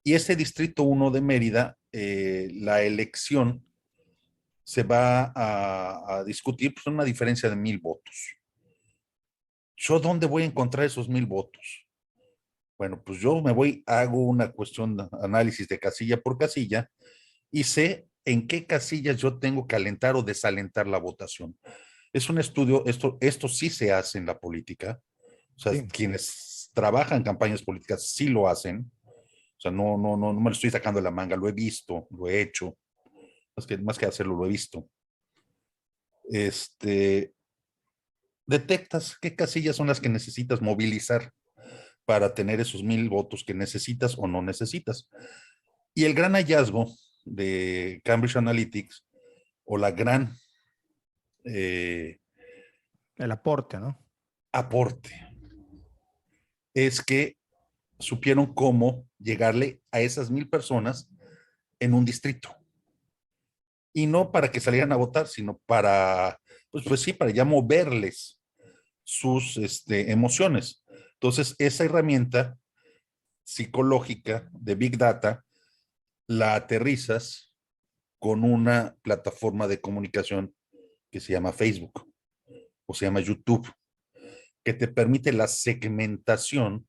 Y ese distrito 1 de Mérida, la elección se va a discutir pues, una diferencia de 1,000 votos. ¿Yo dónde voy a encontrar esos 1,000 votos? Bueno, pues yo hago una cuestión de análisis de casilla por casilla y sé en qué casillas yo tengo que alentar o desalentar la votación. Es un estudio, esto sí se hace en la política. O sea, sí, quienes trabajan campañas políticas sí lo hacen. O sea, no me lo estoy sacando de la manga, lo he visto, lo he hecho. Más que hacerlo, lo he visto. Detectas qué casillas son las que necesitas movilizar para tener esos 1,000 votos que necesitas o no necesitas. Y el gran hallazgo de Cambridge Analytica, o la gran el aporte, ¿no? Aporte, es que supieron cómo llegarle a esas 1,000 personas en un distrito. Y no para que salieran a votar, sino pues sí, para ya moverles sus emociones. Entonces, esa herramienta psicológica de Big Data la aterrizas con una plataforma de comunicación que se llama Facebook o se llama YouTube, que te permite la segmentación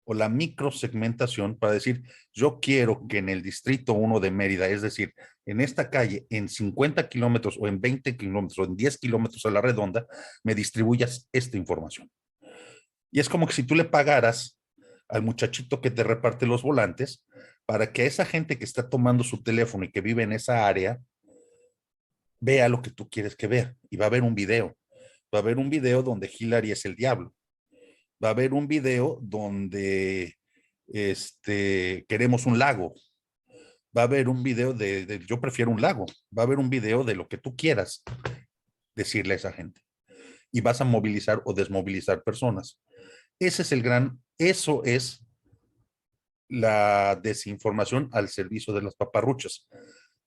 o la microsegmentación para decir, yo quiero que en el distrito 1 de Mérida, es decir, en esta calle, en 50 kilómetros o en 20 kilómetros o en 10 kilómetros a la redonda, me distribuyas esta información. Y es como que si tú le pagaras al muchachito que te reparte los volantes para que esa gente que está tomando su teléfono y que vive en esa área vea lo que tú quieres que vea. Y va a haber un video. Va a haber un video donde Hillary es el diablo. Va a haber un video donde queremos un lago. Va a haber un video yo prefiero un lago. Va a haber un video de lo que tú quieras decirle a esa gente. Y vas a movilizar o desmovilizar personas. Eso es la desinformación al servicio de las paparruchas.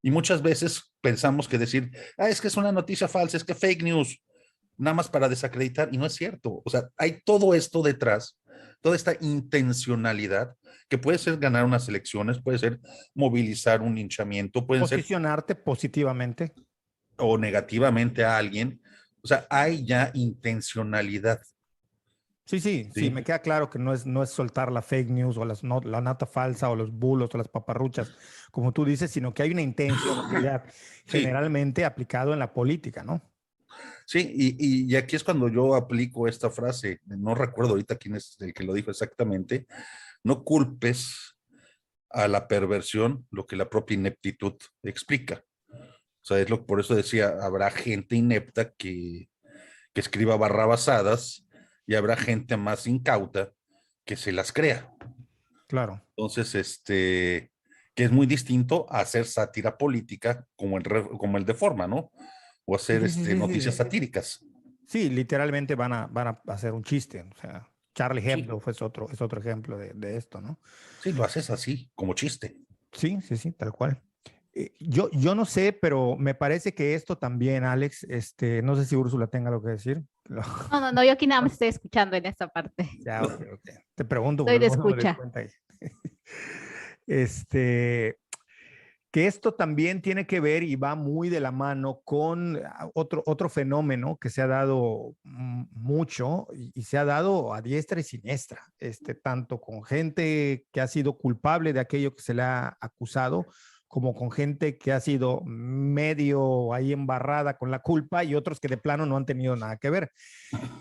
Y muchas veces pensamos que decir, es que es una noticia falsa, es que fake news, nada más para desacreditar, y no es cierto. O sea, hay todo esto detrás, toda esta intencionalidad, que puede ser ganar unas elecciones, puede ser movilizar un linchamiento, pueden ser Posicionarte positivamente. o negativamente a alguien. O sea, hay ya intencionalidad. Sí, sí, sí, ¿Sí? me queda claro que no es soltar la fake news o la nota falsa o los bulos o las paparruchas, como tú dices, sino que hay una intencionalidad Sí, generalmente aplicado en la política, ¿no? sí, y aquí es cuando yo aplico esta frase, no recuerdo ahorita quién es el que lo dijo exactamente, no culpes a la perversión lo que la propia ineptitud explica. O sea, por eso decía, habrá gente inepta que escriba barrabasadas y habrá gente más incauta que se las crea. Claro. Entonces, que es muy distinto a hacer sátira política como el de forma, ¿no? O Sí, hacer sí, sí, sí, noticias sí. satíricas. Sí, literalmente van a hacer un chiste. O sea, Charlie Sí, Hebdo es otro ejemplo de esto, ¿no? sí, lo haces así, como chiste. Sí, sí, sí, tal cual. Yo no sé, pero me parece que esto también, Alex, no sé si Úrsula tenga algo que decir. No, no, no, yo aquí nada más estoy escuchando en esta parte. Ya, ok, ok. Te pregunto Estoy porque de luego no me doy escucha. cuenta ahí. Este, que esto también tiene que ver y va muy de la mano con otro fenómeno que se ha dado mucho y se ha dado a diestra y siniestra, tanto con gente que ha sido culpable de aquello que se le ha acusado, como con gente que ha sido medio ahí embarrada con la culpa y otros que de plano no han tenido nada que ver.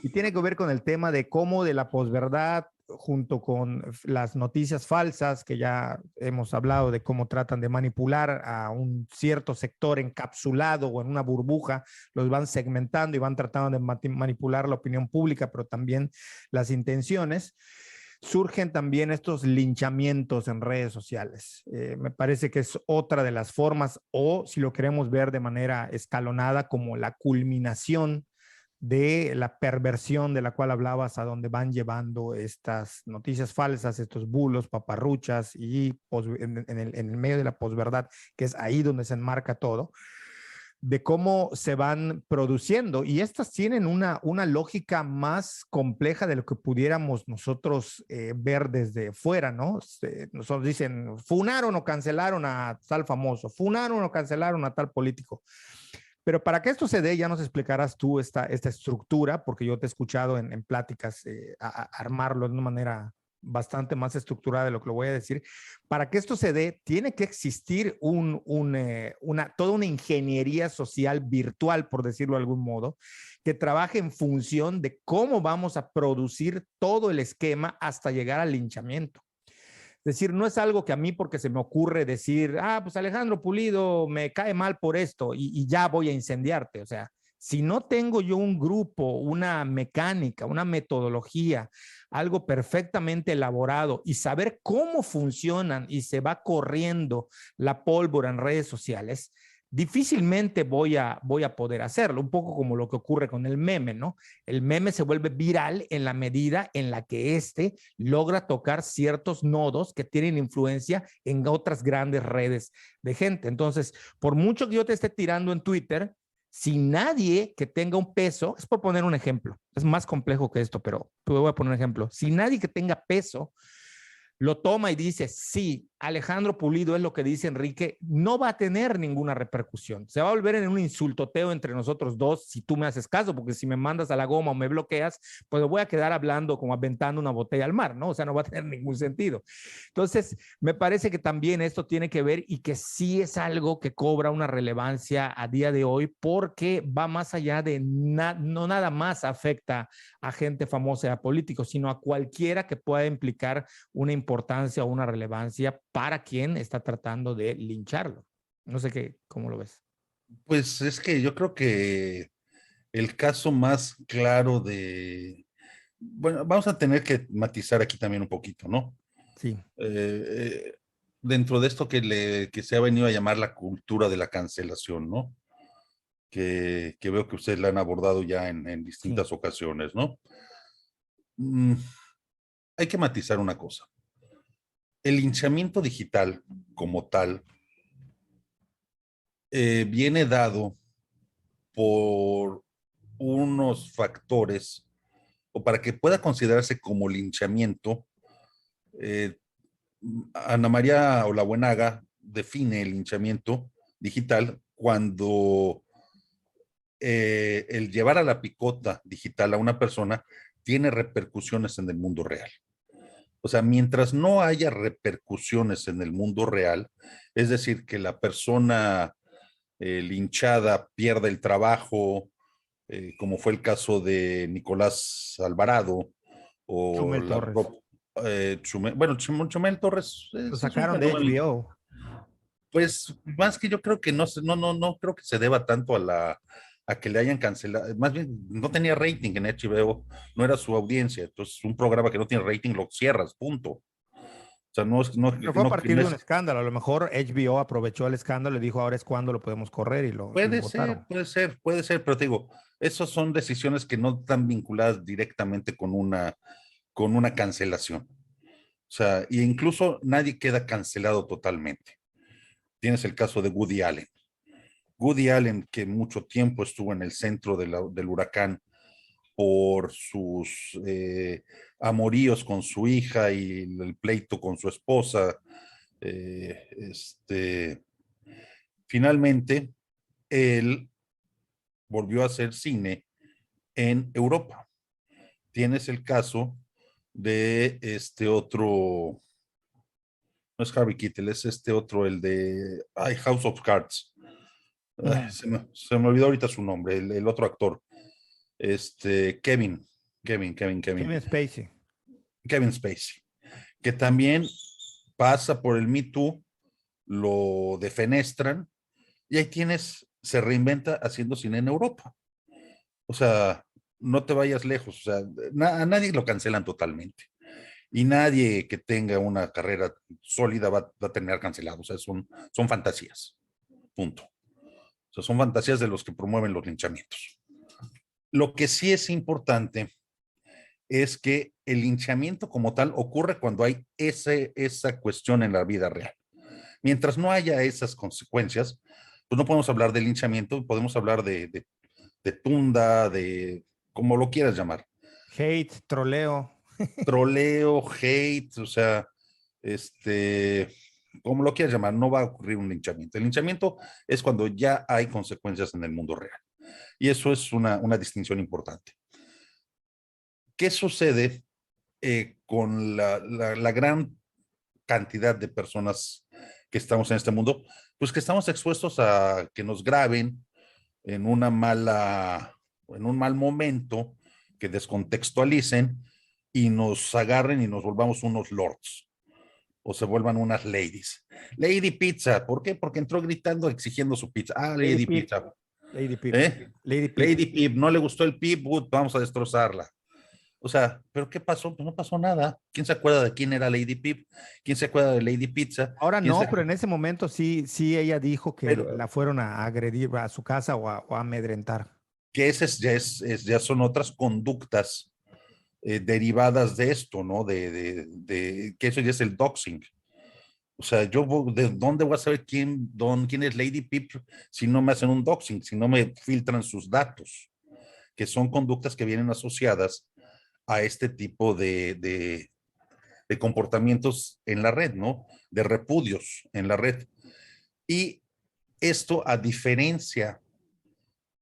Y tiene que ver con el tema de cómo de la posverdad, junto con las noticias falsas, que ya hemos hablado de cómo tratan de manipular a un cierto sector encapsulado o en una burbuja, los van segmentando y van tratando de manipular la opinión pública, pero también las intenciones. Surgen también estos linchamientos en redes sociales. Me parece que es otra de las formas, o si lo queremos ver de manera escalonada, como la culminación de la perversión de la cual hablabas, a donde van llevando estas noticias falsas, estos bulos, paparruchas y en el medio de la posverdad, que es ahí donde se enmarca todo, de cómo se van produciendo. Y estas tienen una lógica más compleja de lo que pudiéramos nosotros ver desde fuera, ¿no? Nosotros dicen, funaron o cancelaron a tal famoso, funaron o cancelaron a tal político. Pero para que esto se dé, ya nos explicarás tú esta estructura, porque yo te he escuchado en pláticas armarlo de una manera bastante más estructurada de lo que lo voy a decir. Para que esto se dé, tiene que existir toda una ingeniería social virtual, por decirlo de algún modo, que trabaje en función de cómo vamos a producir todo el esquema hasta llegar al linchamiento. Es decir, no es algo que a mí porque se me ocurre decir, pues Alejandro Pulido me cae mal por esto y ya voy a incendiarte. O sea, si no tengo yo un grupo, una mecánica, una metodología, algo perfectamente elaborado y saber cómo funcionan y se va corriendo la pólvora en redes sociales, difícilmente voy a poder hacerlo. Un poco como lo que ocurre con el meme, ¿no? El meme se vuelve viral en la medida en la que logra tocar ciertos nodos que tienen influencia en otras grandes redes de gente. Entonces, por mucho que yo te esté tirando en Twitter, si nadie que tenga un peso, es por poner un ejemplo, es más complejo que esto, pero te voy a poner un ejemplo. Si nadie que tenga peso lo toma y dice, sí, Alejandro Pulido es lo que dice Enrique, no va a tener ninguna repercusión. Se va a volver en un insultoteo entre nosotros dos si tú me haces caso, porque si me mandas a la goma o me bloqueas, pues voy a quedar hablando como aventando una botella al mar, ¿no? O sea, no va a tener ningún sentido. Entonces, me parece que también esto tiene que ver y que sí es algo que cobra una relevancia a día de hoy porque va más allá de no nada más afecta a gente famosa y a políticos, sino a cualquiera que pueda implicar una importancia o una relevancia para quien está tratando de lincharlo. No sé cómo lo ves. Pues es que yo creo que el caso más claro bueno, vamos a tener que matizar aquí también un poquito, ¿no? Sí, Dentro de esto que se ha venido a llamar la cultura de la cancelación, ¿no? Que veo que ustedes la han abordado ya en sí, distintas ocasiones, ¿no? Mm, hay que matizar una cosa. el linchamiento digital como tal viene dado por unos factores, o para que pueda considerarse como linchamiento, eh, Ana María Olabuenaga define el linchamiento digital cuando el llevar a la picota digital a una persona tiene repercusiones en el mundo real. O sea, mientras no haya repercusiones en el mundo real, es decir, que la persona linchada pierda el trabajo, como fue el caso de Nicolás Alvarado o Chumel la Torres. Chumel Torres Lo es un sacaron de fenómeno. HBO. Pues más que yo creo que no creo que se deba tanto a que le hayan cancelado, más bien no tenía rating en HBO, no era su audiencia, entonces un programa que no tiene rating lo cierras, punto. O sea, Pero fue a partir de un escándalo. A lo mejor HBO aprovechó el escándalo y dijo, ahora es cuando lo podemos correr y lo votaron. puede ser, pero te digo, esas son decisiones que no están vinculadas directamente con una cancelación. O sea, y incluso nadie queda cancelado totalmente. Tienes el caso de Woody Allen. Woody Allen, que mucho tiempo estuvo en el centro del huracán por sus amoríos con su hija y el pleito con su esposa, eh, este, finalmente él volvió a hacer cine en Europa. Tienes el caso de este otro, no es Harvey Keitel, es este otro, el de House of Cards. Se me olvidó ahorita su nombre, el otro actor. Kevin, Kevin Spacey. Kevin Spacey, que también pasa por el Me Too, lo defenestran y ahí tienes, se reinventa haciendo cine en Europa. O sea, no te vayas lejos, o sea, a nadie lo cancelan totalmente y nadie que tenga una carrera sólida va a tener cancelado, o sea, son fantasías, punto. O sea, son fantasías de los que promueven los linchamientos. Lo que sí es importante es que el linchamiento como tal ocurre cuando hay esa cuestión en la vida real. Mientras no haya esas consecuencias, pues no podemos hablar de linchamiento, podemos hablar de tunda, de como lo quieras llamar. Hate, troleo. Troleo, hate, o sea, como lo quieras llamar, no va a ocurrir un linchamiento. El linchamiento es cuando ya hay consecuencias en el mundo real. Y eso es una distinción importante. ¿Qué sucede con la gran cantidad de personas que estamos en este mundo? Pues que estamos expuestos a que nos graben en en un mal momento, que descontextualicen y nos agarren y nos volvamos unos lords o se vuelvan unas ladies. Lady Pizza, ¿por qué? Porque entró gritando exigiendo su pizza. Ah, Lady Pizza. Lady Pip. ¿Eh? Lady Pip. Lady Pip, no le gustó el Pip, vamos a destrozarla. O sea, ¿pero qué pasó? Pues no pasó nada. ¿Quién se acuerda de quién era Lady Pip? ¿Quién se acuerda de Lady Pizza? Ahora ¿Quién no, se... pero en ese momento sí ella dijo que Pero la fueron a agredir a su casa o a amedrentar. que ya son otras conductas derivadas de esto, ¿no? Que eso ya es el doxing. O sea, ¿de dónde voy a saber quién es Lady Pip si no me hacen un doxing, si no me filtran sus datos? Que son conductas que vienen asociadas a este tipo de comportamientos en la red, ¿no? De repudios en la red. Y esto, a diferencia,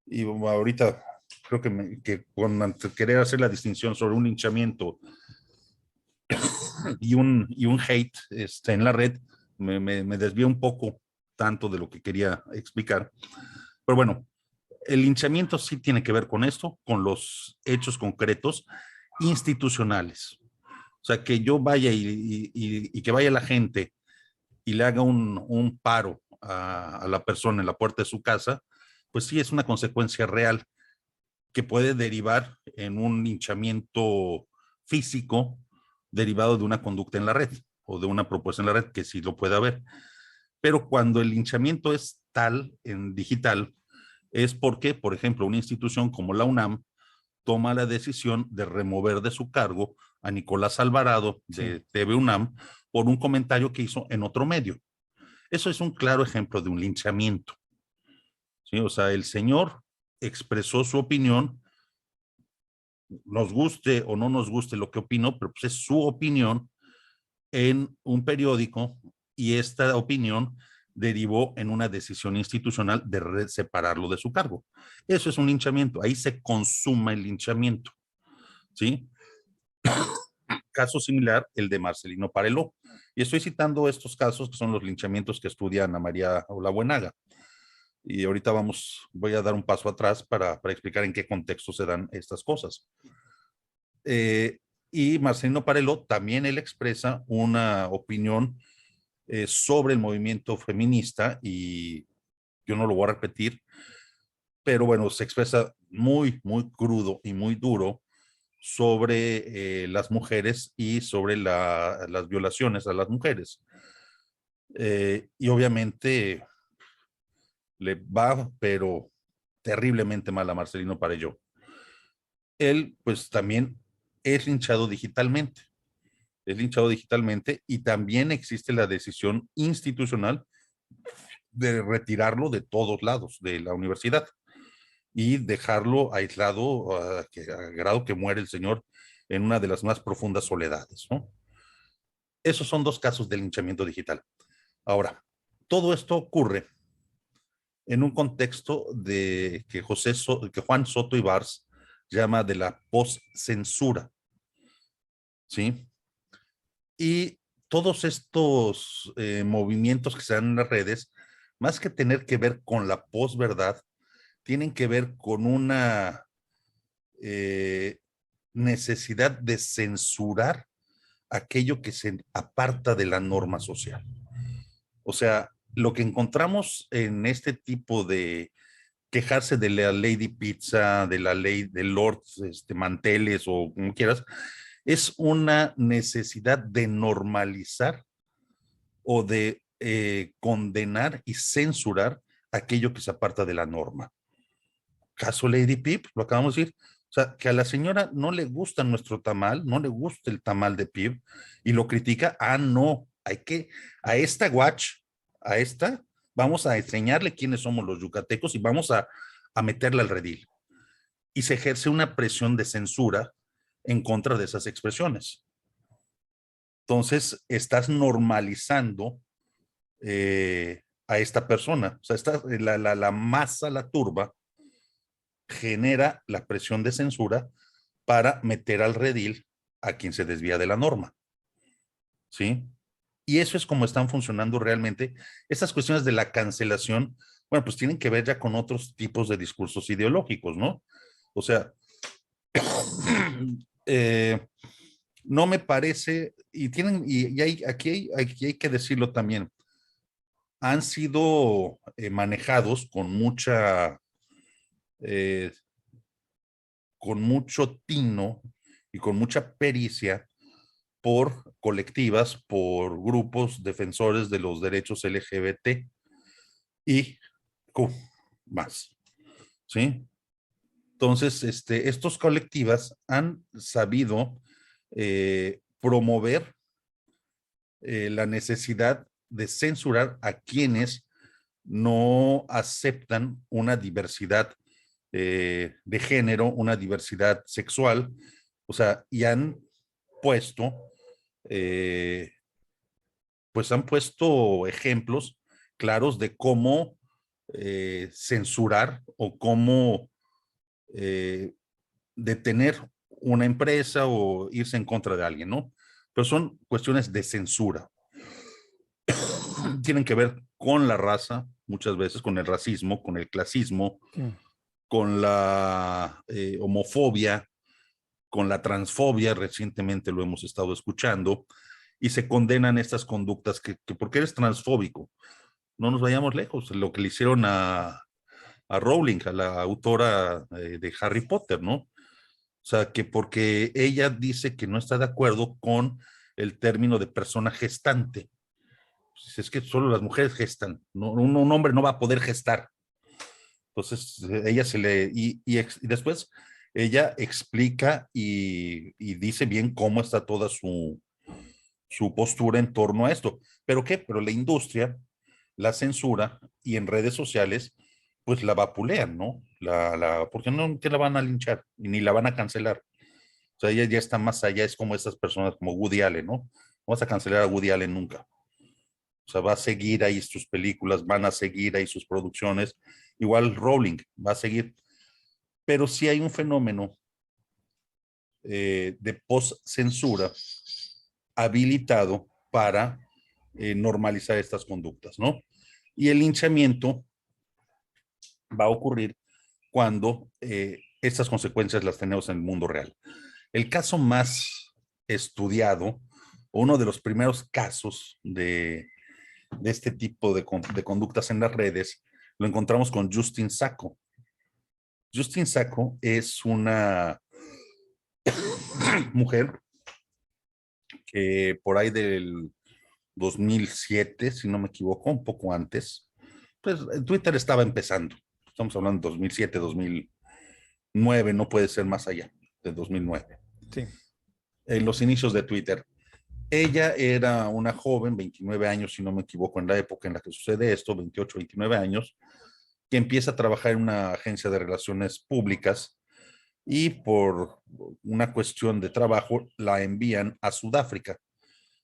y ahorita creo que con querer hacer la distinción sobre un linchamiento y un hate en la red, me desvío un poco tanto de lo que quería explicar. Pero bueno, el linchamiento sí tiene que ver con esto, con los hechos concretos institucionales. O sea, que yo vaya y que vaya la gente y le haga un paro a la persona en la puerta de su casa, pues sí es una consecuencia real que puede derivar en un linchamiento físico derivado de una conducta en la red o de una propuesta en la red, que sí lo puede haber. Pero cuando el linchamiento es tal en digital, es porque, por ejemplo, una institución como la UNAM toma la decisión de remover de su cargo a Nicolás Alvarado de Sí. TV UNAM por un comentario que hizo en otro medio. Eso es un claro ejemplo de un linchamiento. ¿Sí? O sea, el señor expresó su opinión, nos guste o no nos guste lo que opinó, pero pues es su opinión en un periódico y esta opinión derivó en una decisión institucional de separarlo de su cargo. Eso es un linchamiento, ahí se consuma el linchamiento, ¿sí? Caso similar, el de Marcelino Pareló. Y estoy citando estos casos que son los linchamientos que estudia Ana María Olabuenaga. Y ahorita voy a dar un paso atrás para explicar en qué contexto se dan estas cosas. Y Marcelino Pareló también él expresa una opinión sobre el movimiento feminista y yo no lo voy a repetir, pero bueno, se expresa muy, muy crudo y muy duro sobre las mujeres y sobre las violaciones a las mujeres. Y obviamente le va, pero terriblemente mal a Marcelino Parello. Él, pues también es linchado digitalmente. Es linchado digitalmente y también existe la decisión institucional de retirarlo de todos lados de la universidad y dejarlo aislado a grado que muere el señor en una de las más profundas soledades, ¿no? Esos son dos casos de linchamiento digital. Ahora, todo esto ocurre en un contexto de que que Juan Soto Ibars llama de la postcensura, ¿sí? Y todos estos movimientos que se dan en las redes, más que tener que ver con la posverdad, tienen que ver con una necesidad de censurar aquello que se aparta de la norma social. O sea, lo que encontramos en este tipo de quejarse de la Lady Pizza, de la ley de Lord Manteles o como quieras, es una necesidad de normalizar o de condenar y censurar aquello que se aparta de la norma. Caso Lady Pip, lo acabamos de decir. O sea, que a la señora no le gusta nuestro tamal, no le gusta el tamal de Pip y lo critica. Ah, no, a esta watch, a esta, vamos a enseñarle quiénes somos los yucatecos y vamos a meterla al redil. Y se ejerce una presión de censura en contra de esas expresiones. Entonces, estás normalizando a esta persona. O sea, la masa, la turba, genera la presión de censura para meter al redil a quien se desvía de la norma. ¿Sí? Y eso es como están funcionando realmente. Estas cuestiones de la cancelación, bueno, pues tienen que ver ya con otros tipos de discursos ideológicos, ¿no? O sea, no me parece, aquí hay que decirlo también, han sido manejados eh, con mucho tino y con mucha pericia por colectivas, por grupos defensores de los derechos LGBT y más, ¿sí? Entonces, estos colectivas han sabido promover la necesidad de censurar a quienes no aceptan una diversidad de género, una diversidad sexual, o sea, y han puesto, eh, pues han puesto ejemplos claros de cómo censurar o cómo detener una empresa o irse en contra de alguien, ¿no? Pero son cuestiones de censura. Tienen que ver con la raza, muchas veces con el racismo, con el clasismo, con la homofobia, con la transfobia, recientemente lo hemos estado escuchando, y se condenan estas conductas que porque eres transfóbico. No nos vayamos lejos, lo que le hicieron a Rowling, a la autora de Harry Potter, ¿no? O sea, que porque ella dice que no está de acuerdo con el término de persona gestante. Pues es que solo las mujeres gestan, ¿no? Un hombre no va a poder gestar. Entonces, ella y después ella explica y dice bien cómo está toda su postura en torno a esto. ¿Pero qué? Pero la industria la censura y en redes sociales pues la vapulean, ¿no? Porque no que la van a linchar y ni la van a cancelar. O sea, ella ya está más allá, es como estas personas como Woody Allen, ¿no? No vas a cancelar a Woody Allen nunca. O sea, va a seguir ahí sus películas, van a seguir ahí sus producciones. Igual Rowling va a seguir. Pero sí hay un fenómeno de post-censura habilitado para normalizar estas conductas, ¿no? Y el linchamiento va a ocurrir cuando estas consecuencias las tenemos en el mundo real. El caso más estudiado, uno de los primeros casos de este tipo de conductas en las redes, lo encontramos con Justine Sacco. Justine Sacco es una mujer que por ahí del 2007, si no me equivoco, un poco antes, pues Twitter estaba empezando. Estamos hablando de 2007, 2009, no puede ser más allá de 2009. Sí. En los inicios de Twitter. Ella era una joven, 29 años, si no me equivoco, en la época en la que sucede esto, 28, 29 años, que empieza a trabajar en una agencia de relaciones públicas y por una cuestión de trabajo la envían a Sudáfrica.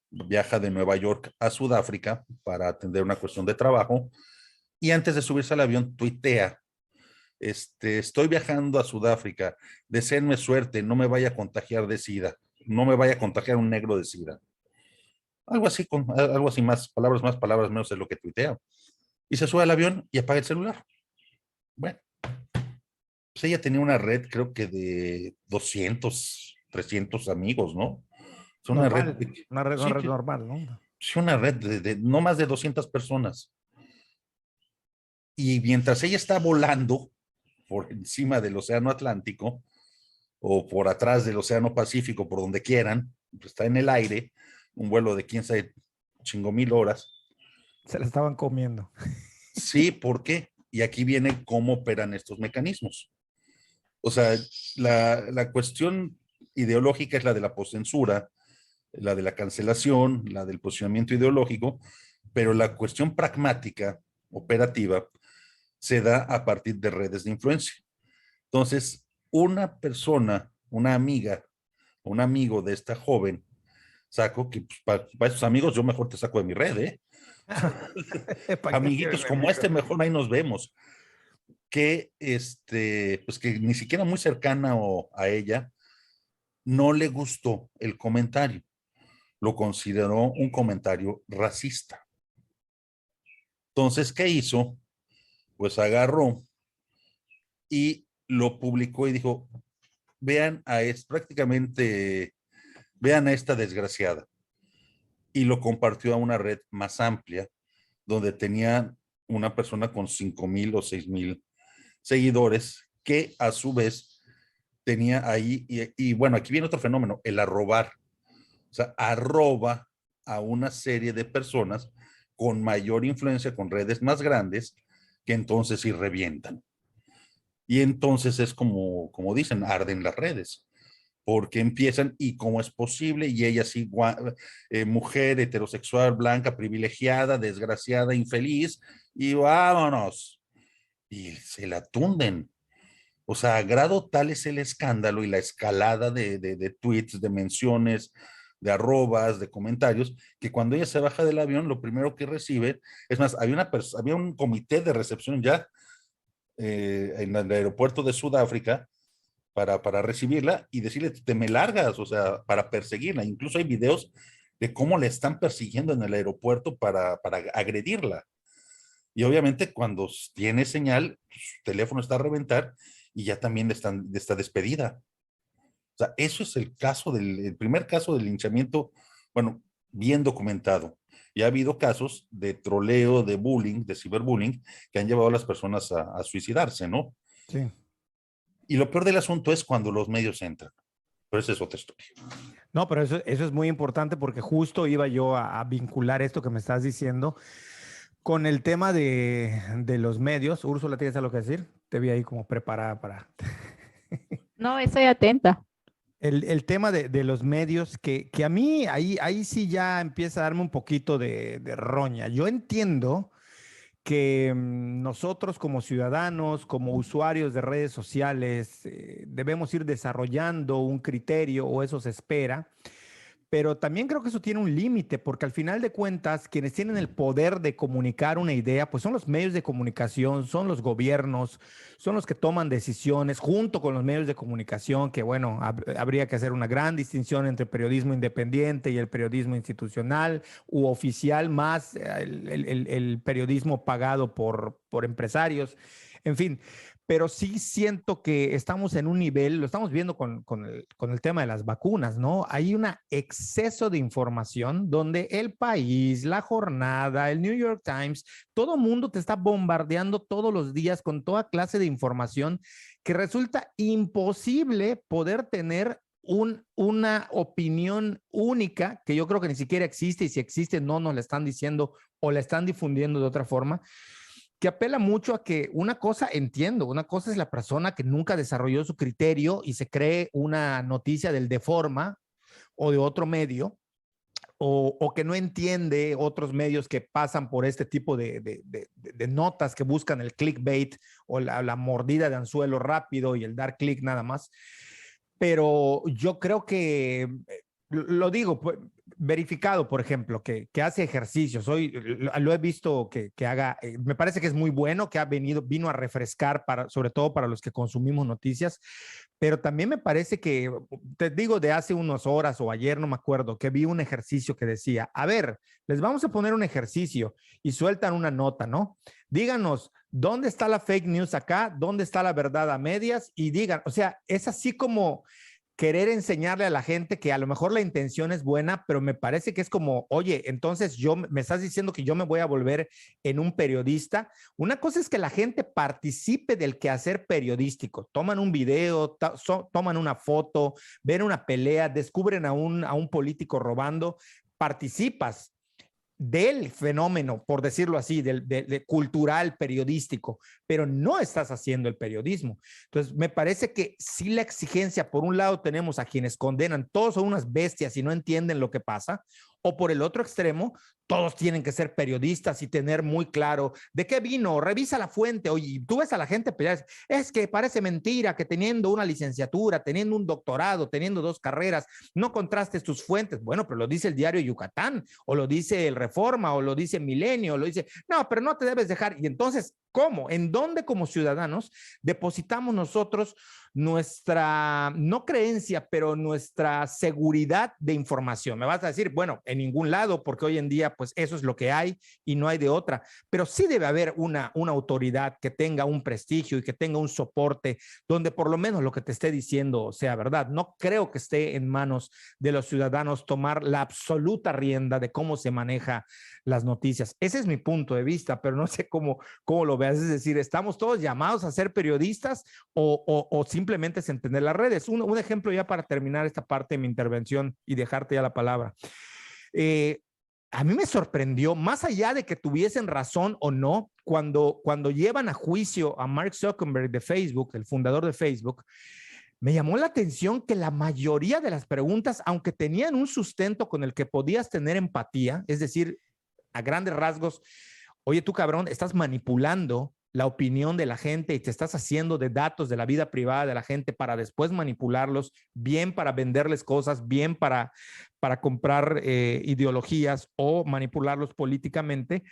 Viaja de Nueva York a Sudáfrica para atender una cuestión de trabajo y antes de subirse al avión tuitea, estoy viajando a Sudáfrica, deseenme suerte, no me vaya a contagiar de SIDA, no me vaya a contagiar un negro de SIDA. Algo así más, palabras menos es lo que tuitea. Y se sube al avión y apaga el celular. Bueno, pues ella tenía una red, creo que de 200, 300 amigos, ¿no? Es una Normal, red, una sí, red normal, ¿no? sí, una red de no más de 200 personas. Y mientras ella está volando por encima del Océano Atlántico o por atrás del Océano Pacífico, por donde quieran, pues está en el aire, un vuelo de quién sabe, chingo mil horas. Se la estaban comiendo. Sí, ¿por qué? Y aquí viene cómo operan estos mecanismos. O sea, la cuestión ideológica es la de la poscensura, la de la cancelación, la del posicionamiento ideológico, pero la cuestión pragmática, operativa, se da a partir de redes de influencia. Entonces, una persona, una amiga, un amigo de esta joven, saco que pues, para esos amigos yo mejor te saco de mi red, ¿eh? Amiguitos como este, mejor ahí nos vemos. Que pues que ni siquiera muy cercana a ella, no le gustó el comentario. Lo consideró un comentario racista. Entonces, ¿qué hizo? Pues agarró y lo publicó y dijo, vean prácticamente, vean a esta desgraciada. Y lo compartió a una red más amplia, donde tenía una persona con 5,000 o 6,000 seguidores, que a su vez tenía ahí, y bueno, aquí viene otro fenómeno, el arrobar. O sea, arroba a una serie de personas con mayor influencia, con redes más grandes, que entonces sí revientan. Y entonces es como dicen, arden las redes, porque empiezan y cómo es posible, y ella sí, mujer heterosexual, blanca, privilegiada, desgraciada, infeliz, y vámonos. Y se la tunden. O sea, a grado tal es el escándalo y la escalada de tweets, de menciones, de arrobas, de comentarios, que cuando ella se baja del avión, lo primero que recibe, es más, había un comité de recepción ya en el aeropuerto de Sudáfrica para recibirla y decirle, te me largas, o sea, para perseguirla. Incluso hay videos de cómo le están persiguiendo en el aeropuerto para agredirla. Y obviamente cuando tiene señal, su teléfono está a reventar y ya también está despedida. O sea, eso es el primer caso del linchamiento, bueno, bien documentado. Y ha habido casos de troleo, de bullying, de ciberbullying, que han llevado a las personas a suicidarse, ¿no? Sí. Y lo peor del asunto es cuando los medios entran. Pero esa es otra historia. No, pero eso es muy importante porque justo iba yo a vincular esto que me estás diciendo con el tema de los medios. Úrsula, ¿tienes algo que decir? Te vi ahí como preparada para... No, estoy atenta. El tema de los medios, que a mí ahí sí ya empieza a darme un poquito de roña. Yo entiendo que nosotros como ciudadanos, como usuarios de redes sociales, debemos ir desarrollando un criterio, o eso se espera, pero también creo que eso tiene un límite, porque al final de cuentas, quienes tienen el poder de comunicar una idea, pues son los medios de comunicación, son los gobiernos, son los que toman decisiones junto con los medios de comunicación, que bueno, habría que hacer una gran distinción entre periodismo independiente y el periodismo institucional u oficial, más el periodismo pagado por empresarios. En fin, pero sí siento que estamos en un nivel, lo estamos viendo con el tema de las vacunas, ¿no? Hay un exceso de información donde El País, La Jornada, el New York Times, todo mundo te está bombardeando todos los días con toda clase de información que resulta imposible poder tener una opinión única, que yo creo que ni siquiera existe, y si existe no nos la están diciendo o la están difundiendo de otra forma, que apela mucho a que una cosa, entiendo, una cosa es la persona que nunca desarrolló su criterio y se cree una noticia del Deforma o de otro medio, o que no entiende otros medios que pasan por este tipo de notas que buscan el clickbait o la mordida de anzuelo rápido y el dar click nada más. Pero yo creo que, lo digo, pues, verificado, por ejemplo, que hace ejercicios. Hoy lo he visto que haga, me parece que es muy bueno, que vino a refrescar, sobre todo para los que consumimos noticias, pero también me parece que, te digo, de hace unas horas o ayer, no me acuerdo, que vi un ejercicio que decía, a ver, les vamos a poner un ejercicio y sueltan una nota, ¿no? Díganos, ¿dónde está la fake news acá? ¿Dónde está la verdad a medias? Y digan, o sea, es así como querer enseñarle a la gente que a lo mejor la intención es buena, pero me parece que es como, oye, entonces me estás diciendo que yo me voy a volver en un periodista. Una cosa es que la gente participe del quehacer periodístico, toman un video, toman una foto, ven una pelea, descubren a un político robando, participas del fenómeno, por decirlo así, de cultural, periodístico, pero no estás haciendo el periodismo. Entonces, me parece que sí la exigencia, por un lado tenemos a quienes condenan, todos son unas bestias y no entienden lo que pasa, o por el otro extremo, todos tienen que ser periodistas y tener muy claro de qué vino, revisa la fuente. Oye, tú ves a la gente pelear, es que parece mentira que teniendo una licenciatura, teniendo un doctorado, teniendo 2 carreras, no contrastes tus fuentes. Bueno, pero lo dice el diario Yucatán, o lo dice el Reforma, o lo dice Milenio, o lo dice, no, pero no te debes dejar. Y entonces, ¿cómo? ¿En dónde como ciudadanos depositamos nosotros nuestra, no creencia, pero nuestra seguridad de información? Me vas a decir, bueno, en ningún lado, porque hoy en día, pues eso es lo que hay y no hay de otra, pero sí debe haber una autoridad que tenga un prestigio y que tenga un soporte donde por lo menos lo que te esté diciendo sea verdad. No creo que esté en manos de los ciudadanos tomar la absoluta rienda de cómo se maneja las noticias. Ese es mi punto de vista, pero no sé cómo lo veas. Es decir, ¿estamos todos llamados a ser periodistas o simplemente es entender las redes? Un ejemplo ya para terminar esta parte de mi intervención y dejarte ya la palabra. A mí me sorprendió, más allá de que tuviesen razón o no, cuando llevan a juicio a Mark Zuckerberg de Facebook, el fundador de Facebook, me llamó la atención que la mayoría de las preguntas, aunque tenían un sustento con el que podías tener empatía, es decir, a grandes rasgos, oye, tú cabrón, estás manipulando la opinión de la gente y te estás haciendo de datos de la vida privada de la gente para después manipularlos, bien para venderles cosas, bien para comprar ideologías o manipularlos políticamente.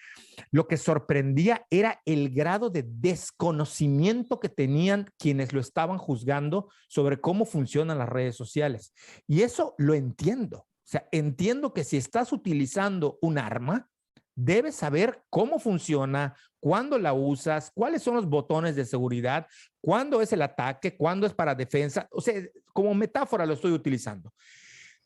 Lo que sorprendía era el grado de desconocimiento que tenían quienes lo estaban juzgando sobre cómo funcionan las redes sociales. Y eso lo entiendo. O sea, entiendo que si estás utilizando un arma, debes saber cómo funciona, cuándo la usas, cuáles son los botones de seguridad, cuándo es el ataque, cuándo es para defensa. O sea, como metáfora lo estoy utilizando.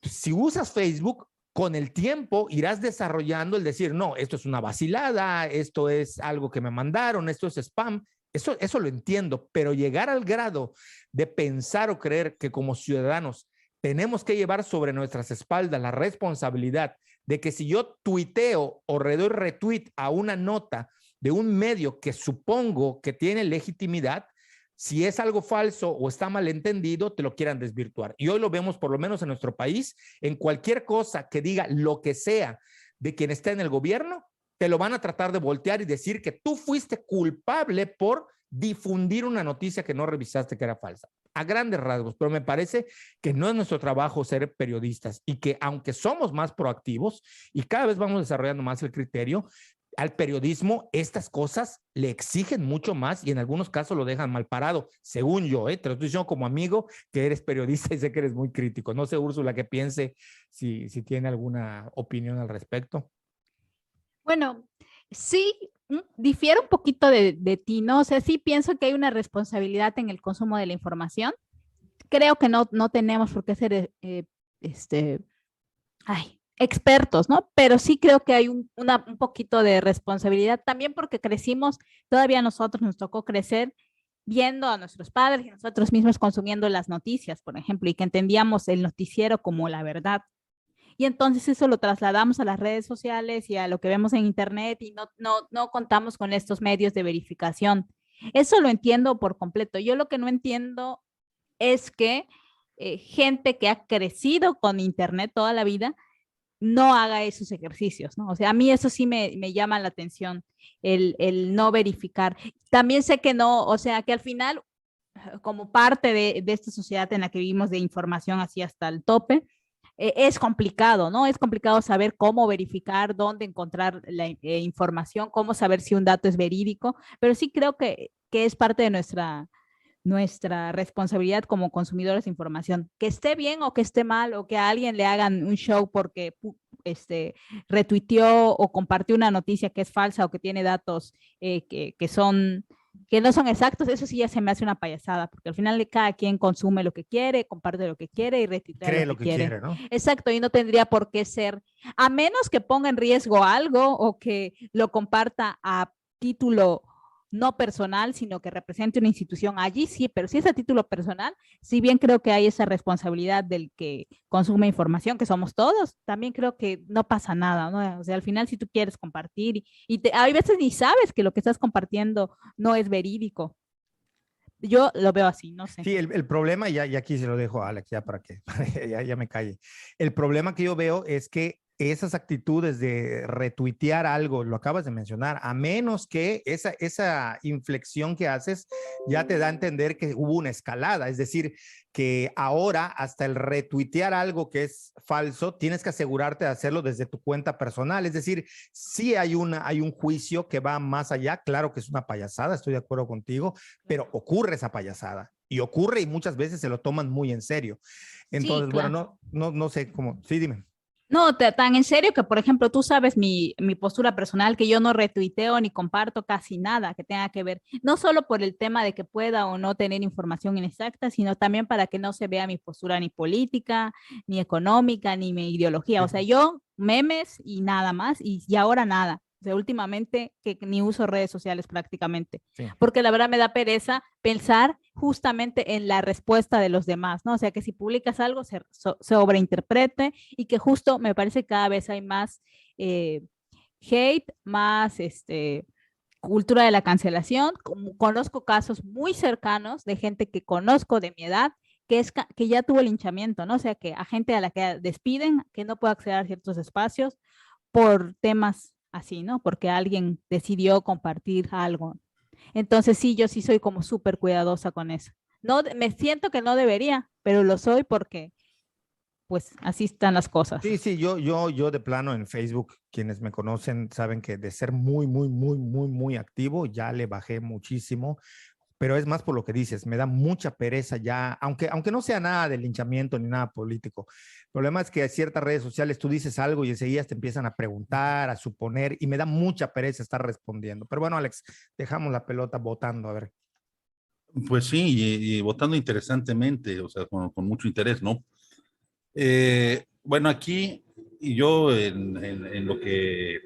Si usas Facebook, con el tiempo irás desarrollando el decir, no, esto es una vacilada, esto es algo que me mandaron, esto es spam. Eso lo entiendo, pero llegar al grado de pensar o creer que como ciudadanos tenemos que llevar sobre nuestras espaldas la responsabilidad de que si yo tuiteo o doy retweet a una nota de un medio que supongo que tiene legitimidad, si es algo falso o está malentendido, te lo quieran desvirtuar. Y hoy lo vemos, por lo menos en nuestro país, en cualquier cosa que diga lo que sea de quien está en el gobierno, te lo van a tratar de voltear y decir que tú fuiste culpable por difundir una noticia que no revisaste que era falsa. A grandes rasgos, pero me parece que no es nuestro trabajo ser periodistas y que aunque somos más proactivos y cada vez vamos desarrollando más el criterio, al periodismo estas cosas le exigen mucho más y en algunos casos lo dejan mal parado, según yo, te lo estoy diciendo como amigo que eres periodista y sé que eres muy crítico. No sé, Úrsula, que piense si tiene alguna opinión al respecto. Bueno, sí, difiero un poquito de ti, ¿no? O sea, sí pienso que hay una responsabilidad en el consumo de la información. Creo que no tenemos por qué ser expertos, ¿no? Pero sí creo que hay un poquito de responsabilidad también porque crecimos, todavía a nosotros nos tocó crecer viendo a nuestros padres y nosotros mismos consumiendo las noticias, por ejemplo, y que entendíamos el noticiero como la verdad. Y entonces eso lo trasladamos a las redes sociales y a lo que vemos en internet y no contamos con estos medios de verificación. Eso lo entiendo por completo. Yo lo que no entiendo es que gente que ha crecido con internet toda la vida no haga esos ejercicios, ¿no? O sea, a mí eso sí me llama la atención, el no verificar. También sé que no, o sea, que al final, como parte de esta sociedad en la que vivimos de información así hasta el tope, es complicado, ¿no? Es complicado saber cómo verificar, dónde encontrar la información, cómo saber si un dato es verídico, pero sí creo que es parte de nuestra responsabilidad como consumidores de información. Que esté bien o que esté mal, o que a alguien le hagan un show porque retuiteó o compartió una noticia que es falsa o que tiene datos que no son exactos, eso sí ya se me hace una payasada, porque al final cada quien consume lo que quiere, comparte lo que quiere y retuitea Cree lo que quiere. ¿no? Exacto, y no tendría por qué ser, a menos que ponga en riesgo algo o que lo comparta a título no personal, sino que represente una institución. Allí sí, pero si es a título personal, si bien creo que hay esa responsabilidad del que consume información, que somos todos, también creo que no pasa nada, ¿no? O sea, al final si tú quieres compartir hay veces ni sabes que lo que estás compartiendo no es verídico. Yo lo veo así, no sé. Sí, el problema, ya aquí se lo dejo a Alex, ya para que ya me calle. El problema que yo veo es que esas actitudes de retuitear algo, lo acabas de mencionar, a menos que esa inflexión que haces ya te da a entender que hubo una escalada, es decir, que ahora hasta el retuitear algo que es falso, tienes que asegurarte de hacerlo desde tu cuenta personal, es decir, sí hay un juicio que va más allá, claro que es una payasada, estoy de acuerdo contigo, pero ocurre esa payasada y ocurre y muchas veces se lo toman muy en serio. Entonces, Sí, claro. bueno, no sé cómo, sí, dime. No, tan en serio que, por ejemplo, tú sabes mi postura personal, que yo no retuiteo ni comparto casi nada que tenga que ver, no solo por el tema de que pueda o no tener información inexacta, sino también para que no se vea mi postura ni política, ni económica, ni mi ideología. O sea, yo memes y nada más, y ahora nada. O sea, últimamente que ni uso redes sociales prácticamente, Sí. porque la verdad me da pereza pensar justamente en la respuesta de los demás, ¿no? O sea, que si publicas algo se sobreinterprete y que justo me parece que cada vez hay más hate, más cultura de la cancelación. Conozco casos muy cercanos de gente que conozco de mi edad que ya tuvo linchamiento, ¿no? O sea, que a gente a la que despiden, que no puede acceder a ciertos espacios por temas así, ¿no? Porque alguien decidió compartir algo. Entonces sí, yo sí soy como súper cuidadosa con eso. No, me siento que no debería, pero lo soy porque pues así están las cosas. Sí, yo de plano en Facebook, quienes me conocen saben que de ser muy activo, ya le bajé muchísimo, pero es más por lo que dices, me da mucha pereza ya, aunque no sea nada de linchamiento ni nada político. El problema es que a ciertas redes sociales tú dices algo y enseguida te empiezan a preguntar, a suponer, y me da mucha pereza estar respondiendo. Pero bueno, Alex, dejamos la pelota votando, a ver. Pues sí, y votando interesantemente, o sea, con mucho interés, ¿no? Bueno, aquí y yo en lo que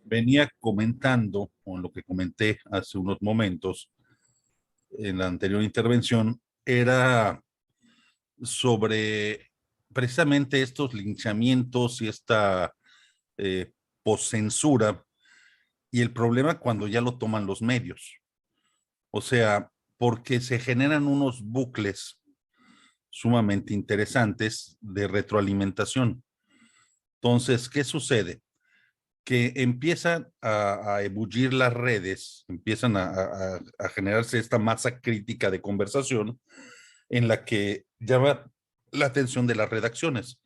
venía comentando, o en lo que comenté hace unos momentos en la anterior intervención, era sobre precisamente estos linchamientos y esta eh, poscensura y el problema cuando ya lo toman los medios. O sea, porque se generan unos bucles sumamente interesantes de retroalimentación. Entonces, ¿qué sucede? Que empiezan a ebullir las redes, empiezan a generarse esta masa crítica de conversación en la que llama la atención de las redacciones.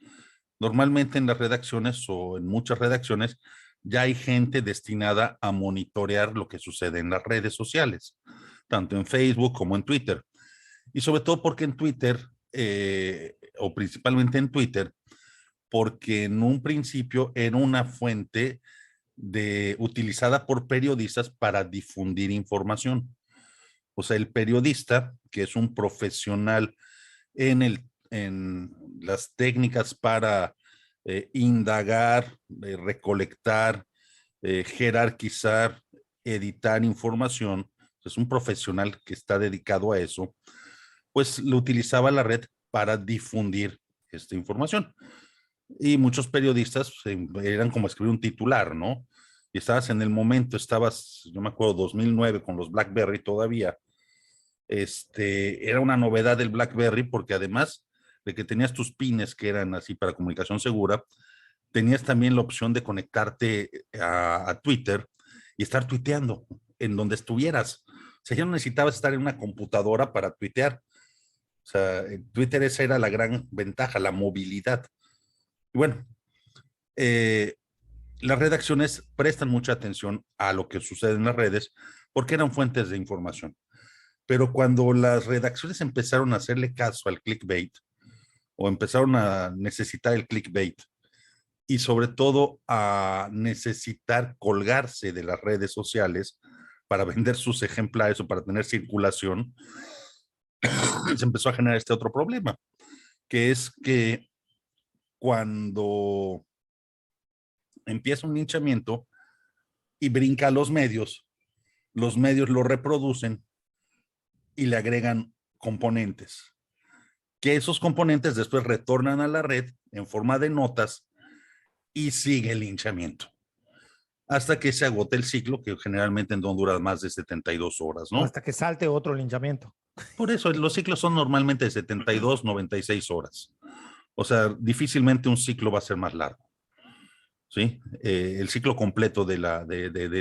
Normalmente en las redacciones o en muchas redacciones ya hay gente destinada a monitorear lo que sucede en las redes sociales, tanto en Facebook como en Twitter. Y sobre todo porque en Twitter, o principalmente en Twitter, porque en un principio era una fuente utilizada por periodistas para difundir información. O sea, el periodista, que es un profesional en las técnicas para indagar, recolectar, jerarquizar, editar información, es un profesional que está dedicado a eso, pues lo utilizaba la red para difundir esta información. Y muchos periodistas eran como escribir un titular, ¿no? Y estabas en el momento, yo me acuerdo, 2009 con los BlackBerry todavía, era una novedad del BlackBerry porque además de que tenías tus pines que eran así para comunicación segura, tenías también la opción de conectarte a Twitter y estar tuiteando en donde estuvieras. O sea, ya no necesitabas estar en una computadora para tuitear. O sea, en Twitter esa era la gran ventaja, la movilidad. Y bueno, las redacciones prestan mucha atención a lo que sucede en las redes porque eran fuentes de información. Pero cuando las redacciones empezaron a hacerle caso al clickbait o empezaron a necesitar el clickbait y sobre todo a necesitar colgarse de las redes sociales para vender sus ejemplares o para tener circulación, se empezó a generar este otro problema, que es que cuando empieza un linchamiento y brinca a los medios lo reproducen y le agregan componentes, que esos componentes después retornan a la red en forma de notas y sigue el linchamiento hasta que se agote el ciclo, que generalmente no dura más de 72 horas, O ¿no? hasta que salte otro linchamiento. Por eso los ciclos son normalmente de 72, 96 horas. O sea, difícilmente un ciclo va a ser más largo. ¿Sí? El ciclo completo del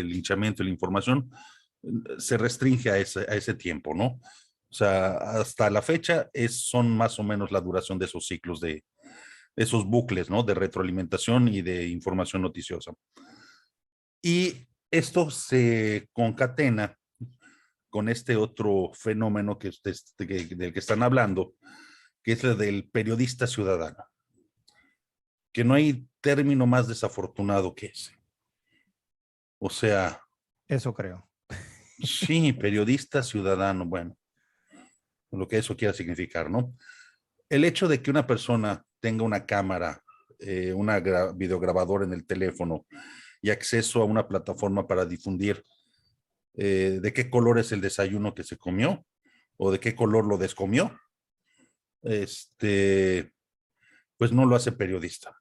linchamiento y la información se restringe a ese tiempo, ¿no? O sea, hasta la fecha son más o menos la duración de esos ciclos, de esos bucles, ¿no? De retroalimentación y de información noticiosa. Y esto se concatena con este otro fenómeno del que están hablando, que es el del periodista ciudadano, que no hay término más desafortunado que ese. O sea, eso creo. Sí, periodista ciudadano, bueno, lo que eso quiera significar, ¿no? El hecho de que una persona tenga una cámara, una videograbadora en el teléfono y acceso a una plataforma para difundir de qué color es el desayuno que se comió o de qué color lo descomió, pues no lo hace periodista.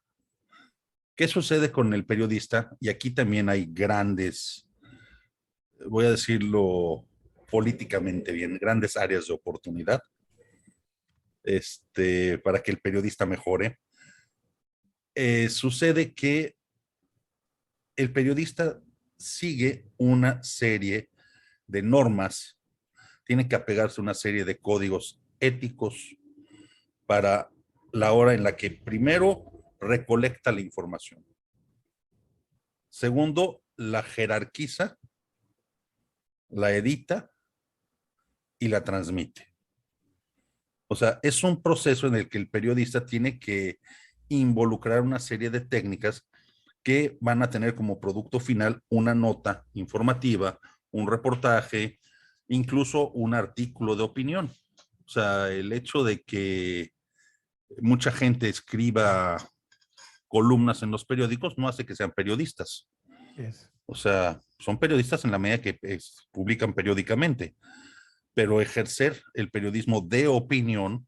¿Qué sucede con el periodista? Y aquí también hay grandes, voy a decirlo políticamente bien, grandes áreas de oportunidad para que el periodista mejore. Sucede que el periodista sigue una serie de normas, tiene que apegarse a una serie de códigos éticos para la hora en la que primero recolecta la información, segundo la jerarquiza, la edita y la transmite. O sea, es un proceso en el que el periodista tiene que involucrar una serie de técnicas que van a tener como producto final una nota informativa, un reportaje, incluso un artículo de opinión. O sea, el hecho de que mucha gente escriba columnas en los periódicos no hace que sean periodistas. Yes. O sea, son periodistas en la medida que publican periódicamente, pero ejercer el periodismo de opinión